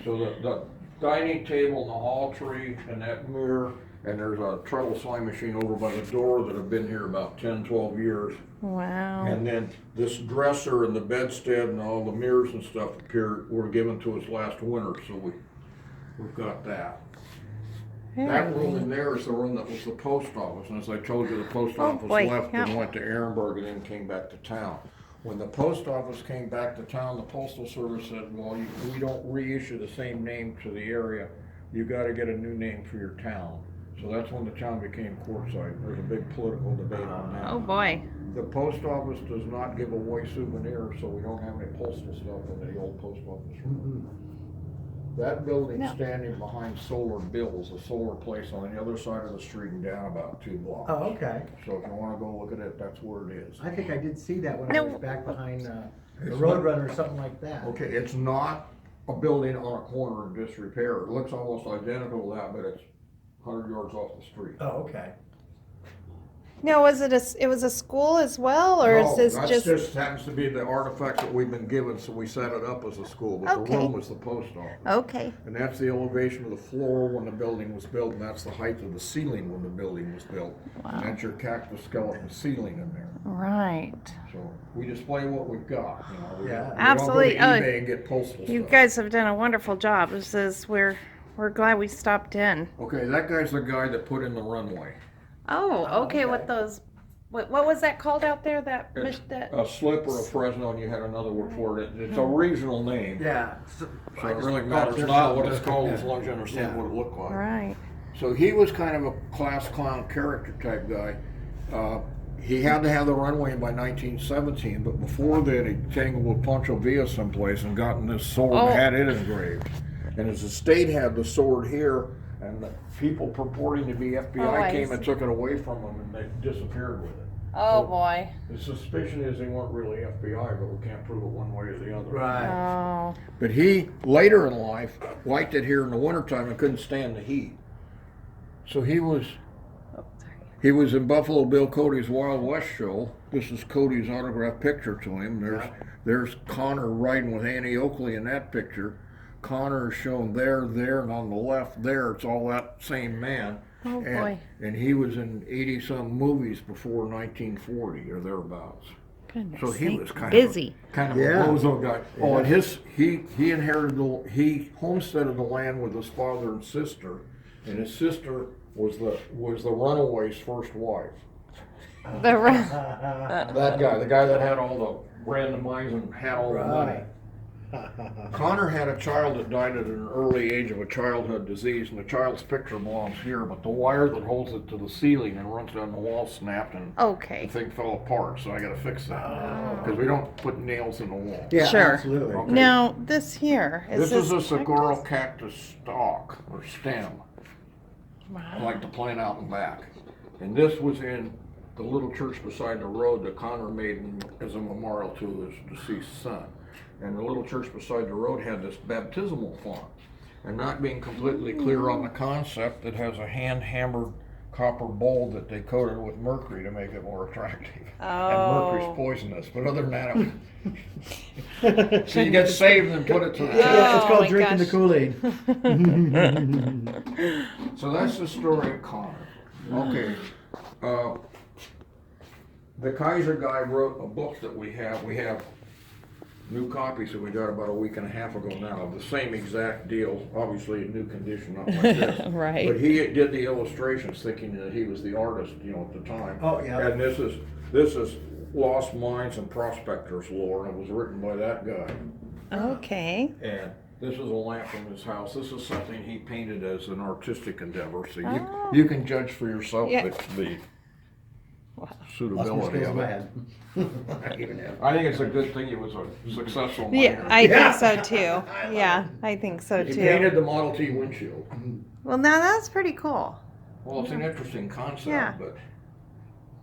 [SPEAKER 3] So the dining table and the hall tree and that mirror And there's a treadle sewing machine over by the door that have been here about 10, 12 years.
[SPEAKER 1] Wow.
[SPEAKER 3] And then this dresser and the bedstead and all the mirrors and stuff were given to us last winter, so we've got that. That room in there is the room that was the post office, and as I told you, the post office left and went to Ehrenberg and then came back to town. When the post office came back to town, the Postal Service said, well, we don't reissue the same name to the area. You gotta get a new name for your town. So that's when the town became Quartzsite. There's a big political debate on that.
[SPEAKER 1] Oh boy.
[SPEAKER 3] The post office does not give away souvenirs, so we don't have any postal stuff in the old post office room. That building standing behind Solar Bill's, a solar place on the other side of the street and down about 2 blocks.
[SPEAKER 4] Oh, okay.
[SPEAKER 3] So if you wanna go look at it, that's where it is.
[SPEAKER 4] I think I did see that when I
[SPEAKER 1] No.
[SPEAKER 4] was back behind the
[SPEAKER 3] It's
[SPEAKER 4] Roadrunner or something like that.
[SPEAKER 3] Okay, it's not a building on a corner in disrepair. It looks almost identical to that, but it's 100 yards off the street.
[SPEAKER 4] Oh, okay.
[SPEAKER 1] Now, it was a school as well, or is this
[SPEAKER 3] that's
[SPEAKER 1] just?
[SPEAKER 3] just happens to be the artifact that we've been given, so we set it up as a school, but the
[SPEAKER 1] Okay.
[SPEAKER 3] room was the post office.
[SPEAKER 1] Okay.
[SPEAKER 3] And that's the elevation of the floor when the building was built, and that's the height of the ceiling when the building was built. And that's your cactus skeleton ceiling in there.
[SPEAKER 1] Right.
[SPEAKER 3] So we display what we've got, you know. We
[SPEAKER 4] Yeah.
[SPEAKER 3] don't
[SPEAKER 1] Absolutely.
[SPEAKER 3] go to eBay and get postal
[SPEAKER 1] You
[SPEAKER 3] stuff.
[SPEAKER 1] guys have done a wonderful job. We're glad we stopped in.
[SPEAKER 3] Okay, that guy's the guy that put in the runway.
[SPEAKER 1] Oh,
[SPEAKER 4] Oh,
[SPEAKER 1] okay.
[SPEAKER 4] okay.
[SPEAKER 1] With those, what was that called out there?
[SPEAKER 3] It's
[SPEAKER 1] That
[SPEAKER 3] a slip or a Fresno, and you had another word for it. It's a regional name.
[SPEAKER 4] Yeah.
[SPEAKER 3] So it really matters not what it's called as long as you understand what it looked like.
[SPEAKER 1] right.
[SPEAKER 3] So he was kind of a class clown character type guy. He had to have the runway in by 1917, but before that he tangled with Pancho Villa someplace and gotten this sword and had it engraved. And his estate had the sword here, and the people purporting to be FBI came and took it away from him, and they disappeared with it.
[SPEAKER 1] Oh boy.
[SPEAKER 3] The suspicion is they weren't really FBI, but we can't prove it one way or the other.
[SPEAKER 4] Right.
[SPEAKER 1] Oh.
[SPEAKER 3] But he, later in life, liked it here in the wintertime and couldn't stand the heat. So he was in Buffalo Bill Cody's Wild West show. This is Cody's autographed picture to him. There's Connor riding with Annie Oakley in that picture. Connor is shown there, and on the left there, it's all that same man.
[SPEAKER 1] Oh boy.
[SPEAKER 3] And he was in 80-some movies before 1940 or thereabouts.
[SPEAKER 1] Goodness
[SPEAKER 3] So he
[SPEAKER 1] sake.
[SPEAKER 3] was kind
[SPEAKER 1] busy.
[SPEAKER 3] of
[SPEAKER 4] Yeah.
[SPEAKER 3] a bozo guy. Oh, and he inherited he homesteaded the land with his father and sister, and his sister was the runaway's first wife.
[SPEAKER 1] The
[SPEAKER 3] That guy, the guy that had all the random mines and had all the money.
[SPEAKER 4] Right.
[SPEAKER 3] Connor had a child that died at an early age of a childhood disease, and the child's picture belongs here, but the wire that holds it to the ceiling and runs down the wall snapped, and the
[SPEAKER 1] Okay.
[SPEAKER 3] thing fell apart, so I gotta fix that. Because we don't put nails in the wall.
[SPEAKER 4] Yeah,
[SPEAKER 1] Sure.
[SPEAKER 4] absolutely.
[SPEAKER 3] Okay.
[SPEAKER 1] Now this here is
[SPEAKER 3] This is a
[SPEAKER 1] cactus?
[SPEAKER 3] saguaro cactus stalk or stem,
[SPEAKER 1] Wow.
[SPEAKER 3] like the plant out and back. And this was in the little church beside the road that Connor made as a memorial to his deceased son. And the little church beside the road had this baptismal font. And not being completely clear on the concept, it has a hand-hammered copper bowl that they coated with mercury to make it more attractive. And mercury's poisonous, but other than that, so you get saved and put it to the test.
[SPEAKER 4] Yeah, it's
[SPEAKER 1] Oh,
[SPEAKER 4] called
[SPEAKER 1] my
[SPEAKER 4] drinking the
[SPEAKER 1] gosh.
[SPEAKER 4] Kool-Aid.
[SPEAKER 3] So that's the story of Connor. Okay. The Kaiser guy wrote a book that we have. We have new copies that we got about a week and a half ago now. The same exact deal, obviously in new condition, not like this.
[SPEAKER 1] Right.
[SPEAKER 3] But he did the illustrations thinking that he was the artist, at the time.
[SPEAKER 4] Oh, yeah.
[SPEAKER 3] And this is Lost Mines and Prospectors lore, and it was written by that guy.
[SPEAKER 1] Okay.
[SPEAKER 3] And this is a lamp from his house. This is something he painted as an artistic endeavor. So
[SPEAKER 1] Oh.
[SPEAKER 3] you can judge for yourself
[SPEAKER 1] Yeah.
[SPEAKER 3] the
[SPEAKER 4] Lost my
[SPEAKER 3] suitability
[SPEAKER 4] space
[SPEAKER 3] of
[SPEAKER 4] in my
[SPEAKER 3] it.
[SPEAKER 4] head.
[SPEAKER 3] I think it's a good thing he was a successful
[SPEAKER 1] Yeah,
[SPEAKER 3] miner.
[SPEAKER 1] I
[SPEAKER 4] Yeah.
[SPEAKER 1] think so too. Yeah, I think so
[SPEAKER 3] He
[SPEAKER 1] too.
[SPEAKER 3] painted the Model T windshield.
[SPEAKER 1] Well, now that's pretty cool.
[SPEAKER 3] Well, it's an interesting concept,
[SPEAKER 1] Yeah.
[SPEAKER 3] but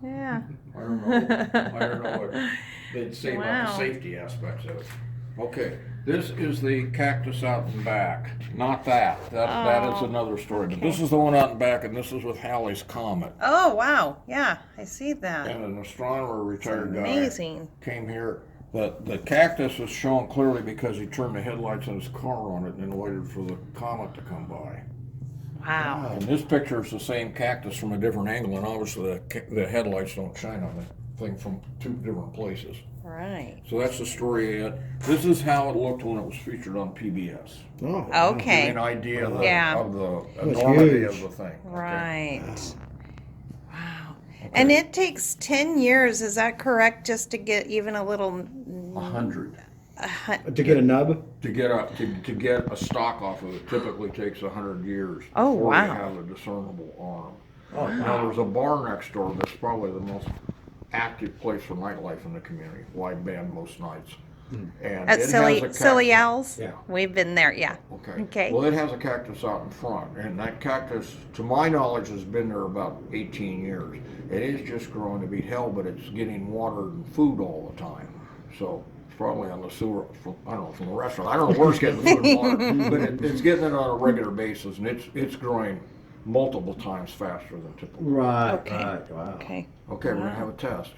[SPEAKER 1] Yeah.
[SPEAKER 3] I don't know what they'd say about
[SPEAKER 1] Wow.
[SPEAKER 3] the safety aspects of it. Okay, this is the cactus out and back. Not that. That is
[SPEAKER 1] Oh,
[SPEAKER 3] another story. But
[SPEAKER 1] okay.
[SPEAKER 3] this is the one out and back, and this is with Halley's Comet.
[SPEAKER 1] Oh wow. Yeah, I see that.
[SPEAKER 3] And an astronomer, retired guy,
[SPEAKER 1] Amazing.
[SPEAKER 3] came here. The cactus is shown clearly because he turned the headlights on his car on it and waited for the comet to come by.
[SPEAKER 1] Wow.
[SPEAKER 3] And this picture is the same cactus from a different angle, and obviously the headlights don't shine on the thing from two different places.
[SPEAKER 1] Right.
[SPEAKER 3] So that's the story of it. This is how it looked when it was featured on PBS.
[SPEAKER 4] Oh,
[SPEAKER 3] Give you
[SPEAKER 1] Okay.
[SPEAKER 3] an idea of the,
[SPEAKER 1] Yeah.
[SPEAKER 3] of the
[SPEAKER 4] was
[SPEAKER 3] enormity
[SPEAKER 4] huge.
[SPEAKER 3] of the thing. okay?
[SPEAKER 1] Right. Wow. And it takes 10 years, is that correct, just to get even a little...
[SPEAKER 3] 100.
[SPEAKER 4] To get a nub?
[SPEAKER 3] To get a stock off of it typically takes 100 years
[SPEAKER 1] Oh,
[SPEAKER 3] before
[SPEAKER 1] wow.
[SPEAKER 3] you have a discernible arm.
[SPEAKER 4] Oh,
[SPEAKER 3] Now there's a bar next door that's probably the most active place for nightlife in the community, wide band most nights. And
[SPEAKER 1] At
[SPEAKER 3] it has
[SPEAKER 1] Silly,
[SPEAKER 3] a
[SPEAKER 1] Silly
[SPEAKER 3] cactus.
[SPEAKER 1] Owls?
[SPEAKER 3] Yeah.
[SPEAKER 1] We've been there, yeah.
[SPEAKER 3] Okay.
[SPEAKER 1] Okay.
[SPEAKER 3] Well, it has a cactus out in front, and that cactus, to my knowledge, has been there about 18 years. It is just growing to beat hell, but it's getting water and food all the time. So it's probably on the sewer, I don't know, from the restaurant. I don't know where it's getting the food and water, but it's getting it on a regular basis, and it's growing multiple times faster than typical.
[SPEAKER 4] Right,
[SPEAKER 1] Okay.
[SPEAKER 4] right, wow.
[SPEAKER 1] Okay.
[SPEAKER 3] Okay, we're gonna have a test.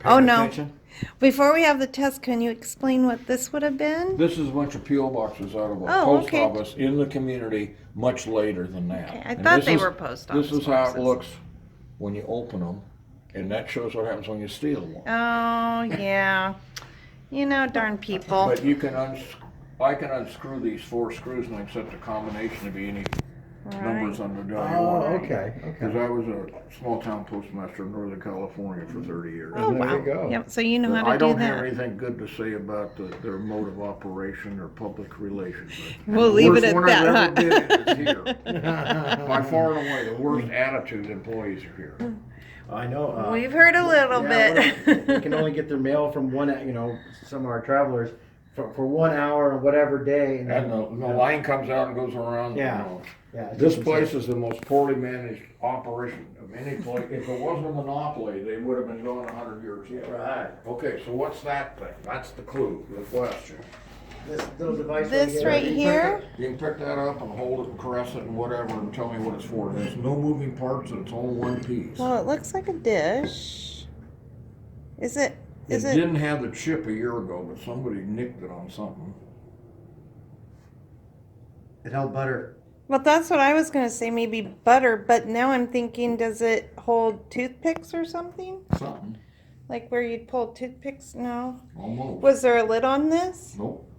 [SPEAKER 1] Oh,
[SPEAKER 3] Paying
[SPEAKER 1] no.
[SPEAKER 3] attention?
[SPEAKER 1] Before we have the test, can you explain what this would have been?
[SPEAKER 3] This is a bunch of P.O. boxes out of a
[SPEAKER 1] Oh,
[SPEAKER 3] post
[SPEAKER 1] okay.
[SPEAKER 3] office in the community much later than that.
[SPEAKER 1] Okay, I
[SPEAKER 3] And
[SPEAKER 1] thought
[SPEAKER 3] this
[SPEAKER 1] they
[SPEAKER 3] is-
[SPEAKER 1] were post office
[SPEAKER 3] This is how it
[SPEAKER 1] boxes.
[SPEAKER 3] looks when you open them, and that shows what happens when you steal one.
[SPEAKER 1] Oh, yeah. You know, darn people.
[SPEAKER 3] But you can I can unscrew these 4 screws and I can set the combination to be any numbers
[SPEAKER 1] Right.
[SPEAKER 3] on the dial.
[SPEAKER 4] Oh, okay,
[SPEAKER 3] Because
[SPEAKER 4] okay.
[SPEAKER 3] I was a small town postmaster in Northern California for 30 years.
[SPEAKER 1] Oh,
[SPEAKER 4] There
[SPEAKER 1] wow.
[SPEAKER 4] you go.
[SPEAKER 1] Yep, so you know how
[SPEAKER 3] I
[SPEAKER 1] to do
[SPEAKER 3] don't have
[SPEAKER 1] that.
[SPEAKER 3] anything good to say about their mode of operation or public relations.
[SPEAKER 1] We'll leave it
[SPEAKER 3] Worst
[SPEAKER 1] at
[SPEAKER 3] one
[SPEAKER 1] that,
[SPEAKER 3] I've
[SPEAKER 1] huh?
[SPEAKER 3] ever been in is here. By far and away, the worst attitude employees are here.
[SPEAKER 4] I know.
[SPEAKER 1] We've heard a little
[SPEAKER 4] yeah,
[SPEAKER 1] bit.
[SPEAKER 4] They can only get their mail from some of our travelers for 1 hour or whatever day.
[SPEAKER 3] And the line comes out and goes around.
[SPEAKER 4] Yeah.
[SPEAKER 3] You know.
[SPEAKER 4] Yeah, it's
[SPEAKER 3] This
[SPEAKER 4] just
[SPEAKER 3] place is the most poorly managed operation of any place. If it wasn't a monopoly, they would have been going 100 years ago.
[SPEAKER 4] Right.
[SPEAKER 3] Okay, so what's that thing? That's the clue, the question.
[SPEAKER 4] This little device
[SPEAKER 1] This right here?
[SPEAKER 3] You can pick that up and hold it and caress it and whatever and tell me what it's for. There's no moving parts and it's all one piece.
[SPEAKER 1] Well, it looks like a dish. Is it?
[SPEAKER 3] It
[SPEAKER 1] Is it?
[SPEAKER 3] didn't have the chip a year ago, but somebody nicked it on something.
[SPEAKER 4] It held butter.
[SPEAKER 1] Well, that's what I was going to say, maybe butter, but now I'm thinking, does it hold toothpicks or something?
[SPEAKER 3] Something.
[SPEAKER 1] Like where you'd pull toothpicks? No.
[SPEAKER 3] Almost.
[SPEAKER 1] Was there a lid on this?
[SPEAKER 3] Nope.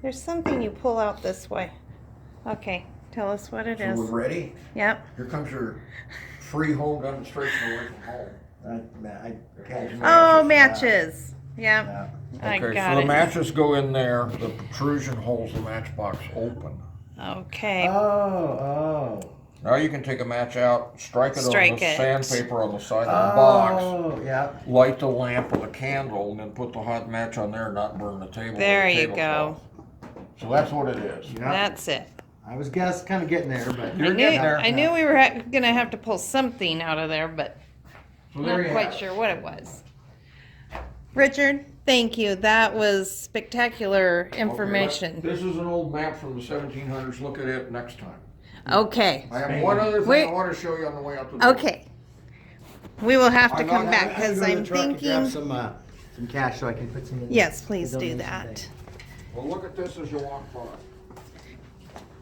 [SPEAKER 1] There's something you pull out this way. Okay, tell us what it
[SPEAKER 3] So
[SPEAKER 1] is.
[SPEAKER 3] we're ready?
[SPEAKER 1] Yep.
[SPEAKER 3] Here comes your free home demonstration away from home.
[SPEAKER 1] Oh, matches. Yep.
[SPEAKER 4] Yeah.
[SPEAKER 1] I
[SPEAKER 3] Okay,
[SPEAKER 1] got
[SPEAKER 3] so the
[SPEAKER 1] it.
[SPEAKER 3] matches go in there, the protrusion holds the matchbox open.
[SPEAKER 1] Okay.
[SPEAKER 4] Oh,
[SPEAKER 3] Now you can take a match out, strike it
[SPEAKER 1] Strike
[SPEAKER 3] on the
[SPEAKER 1] it.
[SPEAKER 3] sandpaper on the side
[SPEAKER 4] oh.
[SPEAKER 3] of the box,
[SPEAKER 4] Oh, yeah.
[SPEAKER 3] light the lamp with a candle, and then put the hot match on there and not burn the table. with
[SPEAKER 1] There
[SPEAKER 3] the
[SPEAKER 1] you
[SPEAKER 3] tablecloth. So that's what it is.
[SPEAKER 4] Yeah.
[SPEAKER 1] That's it.
[SPEAKER 4] I was kind of getting there, but
[SPEAKER 3] You're getting there.
[SPEAKER 1] I knew we were going to have to pull something out of there, but
[SPEAKER 3] So there
[SPEAKER 1] not
[SPEAKER 3] you
[SPEAKER 1] quite
[SPEAKER 3] have it.
[SPEAKER 1] sure what it was. Richard, thank you. That was spectacular information.
[SPEAKER 3] Okay, this is an old map from the 1700s. Look at it next time.
[SPEAKER 1] Okay.
[SPEAKER 3] I have one other thing
[SPEAKER 1] Wait.
[SPEAKER 3] I want to show you on the way out the door.
[SPEAKER 1] Okay. We will have to
[SPEAKER 3] I'm
[SPEAKER 1] come
[SPEAKER 3] not-
[SPEAKER 1] back because I'm
[SPEAKER 4] Grab
[SPEAKER 1] thinking.
[SPEAKER 4] some cash so I can put some in.
[SPEAKER 1] Yes, please
[SPEAKER 4] the
[SPEAKER 1] do
[SPEAKER 4] donation
[SPEAKER 1] that.
[SPEAKER 4] thing.
[SPEAKER 3] Well, look at this as you walk by.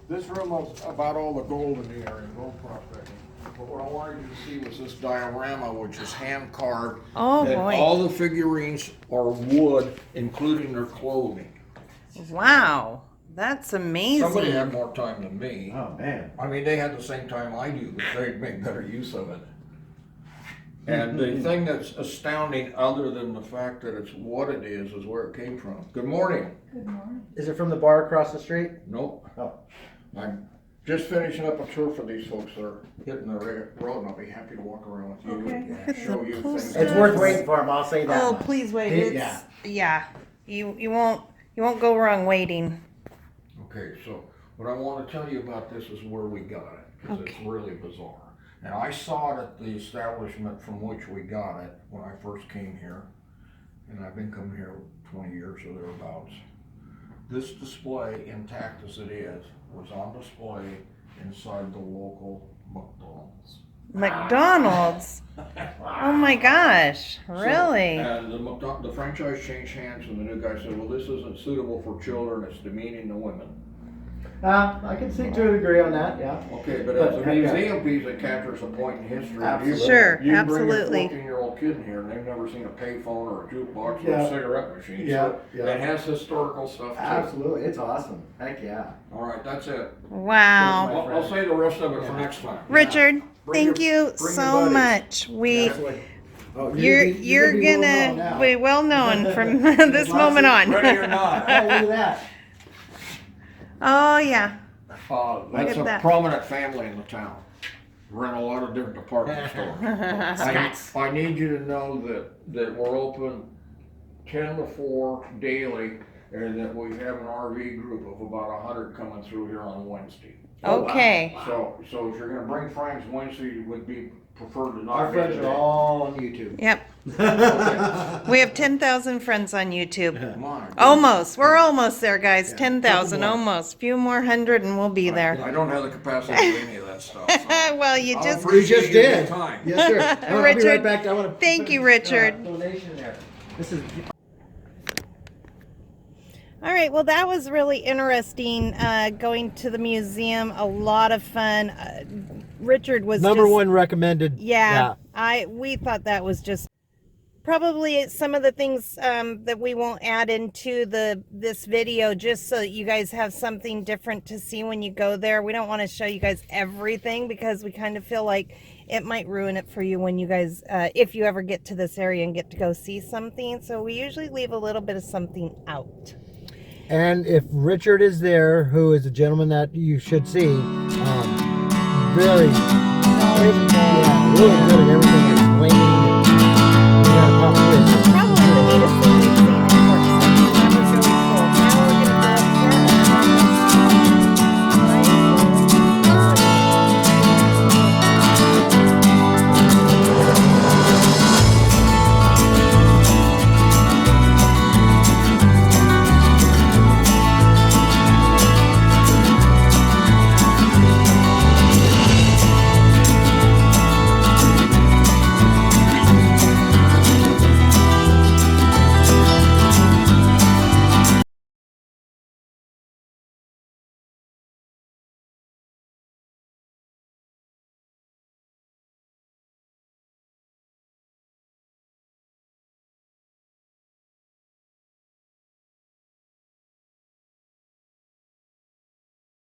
[SPEAKER 3] This room was about all the gold in the area, gold prospecting. But what I wanted you to see was this diorama, which is hand carved.
[SPEAKER 1] Oh,
[SPEAKER 3] and
[SPEAKER 1] boy.
[SPEAKER 3] all the figurines are wood, including their clothing.
[SPEAKER 1] Wow. That's amazing.
[SPEAKER 3] Somebody had more time than me.
[SPEAKER 4] Oh, man.
[SPEAKER 3] I mean, they had the same time I do, but they'd make better use of it. And the thing that's astounding, other than the fact that it's what it is where it came from. Good morning.
[SPEAKER 4] Is it from the bar across the street?
[SPEAKER 3] Nope.
[SPEAKER 4] Oh.
[SPEAKER 3] I'm just finishing up a tour for these folks that are hitting the road, and I'll be happy to walk around with you and show you things.
[SPEAKER 4] It's worth waiting for him, I'll say that
[SPEAKER 1] Oh,
[SPEAKER 4] much.
[SPEAKER 1] please wait.
[SPEAKER 4] Yeah.
[SPEAKER 1] Yeah. You won't go wrong waiting.
[SPEAKER 3] Okay, so what I want to tell you about this is where we got it, because it's really bizarre. And I saw it at the establishment from which we got it when I first came here, and I've been coming here 20 years or thereabouts. This display, intact as it is, was on display inside the local McDonald's.
[SPEAKER 1] McDonald's. Oh my gosh. Really?
[SPEAKER 3] And the franchise changed hands, and the new guy said, well, this isn't suitable for children, it's demeaning to women.
[SPEAKER 4] I can see to a degree on that, yeah.
[SPEAKER 3] Okay, but as a
[SPEAKER 4] But, yeah.
[SPEAKER 3] museum piece, it captures a point in history.
[SPEAKER 4] Absolutely.
[SPEAKER 1] Sure,
[SPEAKER 3] You
[SPEAKER 1] absolutely.
[SPEAKER 3] bring a 14-year-old kid in here and they've never seen a payphone or a jukebox or
[SPEAKER 4] Yeah.
[SPEAKER 3] a cigarette machine.
[SPEAKER 4] Yeah,
[SPEAKER 3] So
[SPEAKER 4] yeah.
[SPEAKER 3] it has historical stuff too.
[SPEAKER 4] Absolutely, it's awesome. Heck yeah.
[SPEAKER 3] All right, that's it.
[SPEAKER 1] Wow.
[SPEAKER 3] I'll say the rest of it for next time.
[SPEAKER 1] Richard,
[SPEAKER 3] Bring
[SPEAKER 1] thank
[SPEAKER 3] your-
[SPEAKER 1] you
[SPEAKER 3] bring your
[SPEAKER 1] so
[SPEAKER 3] buddies.
[SPEAKER 1] much. We
[SPEAKER 4] Absolutely. Oh,
[SPEAKER 1] you're
[SPEAKER 4] be well known
[SPEAKER 1] gonna
[SPEAKER 4] now.
[SPEAKER 1] be well known from this moment on.
[SPEAKER 3] Ready or not.
[SPEAKER 4] Oh, look at that.
[SPEAKER 1] Oh yeah.
[SPEAKER 3] That's
[SPEAKER 1] at
[SPEAKER 3] a
[SPEAKER 1] that.
[SPEAKER 3] prominent family in the town. Run a lot of different department stores. I need you to know that we're open 10 to 4 daily, and that we have an RV group of about 100 coming through here on Wednesday.
[SPEAKER 1] Okay.
[SPEAKER 3] So if you're gonna bring friends Wednesday, it would be preferred to not
[SPEAKER 4] Our
[SPEAKER 3] be
[SPEAKER 4] friends are
[SPEAKER 3] today.
[SPEAKER 4] all on YouTube.
[SPEAKER 1] Yep. We have 10,000 friends on YouTube.
[SPEAKER 3] My
[SPEAKER 1] Almost. We're almost there, guys.
[SPEAKER 4] Yeah.
[SPEAKER 1] 10,000
[SPEAKER 4] Couple more.
[SPEAKER 1] almost. Few more hundred and we'll be there.
[SPEAKER 3] I don't have the capacity to do any of that stuff. So.
[SPEAKER 1] Well, you
[SPEAKER 3] I'll
[SPEAKER 1] just
[SPEAKER 4] You
[SPEAKER 3] appreciate
[SPEAKER 4] just
[SPEAKER 3] your
[SPEAKER 4] did.
[SPEAKER 3] time.
[SPEAKER 4] Yes, sir. I'll be
[SPEAKER 1] Richard,
[SPEAKER 4] right back. I want to
[SPEAKER 1] thank you, Richard.
[SPEAKER 4] Donation there. This is.
[SPEAKER 1] All right, well, that was really interesting, going to the museum. A lot of fun. Richard was
[SPEAKER 5] Number
[SPEAKER 1] just,
[SPEAKER 5] one recommended.
[SPEAKER 1] Yeah, we thought that was just probably some of the things that we won't add into this video, just so that you guys have something different to see when you go there. We don't want to show you guys everything because we kind of feel like it might ruin it for you when you guys, if you ever get to this area and get to go see something. So we usually leave a little bit of something out.
[SPEAKER 5] And if Richard is there, who is a gentleman that you should see, very, yeah, really good at everything.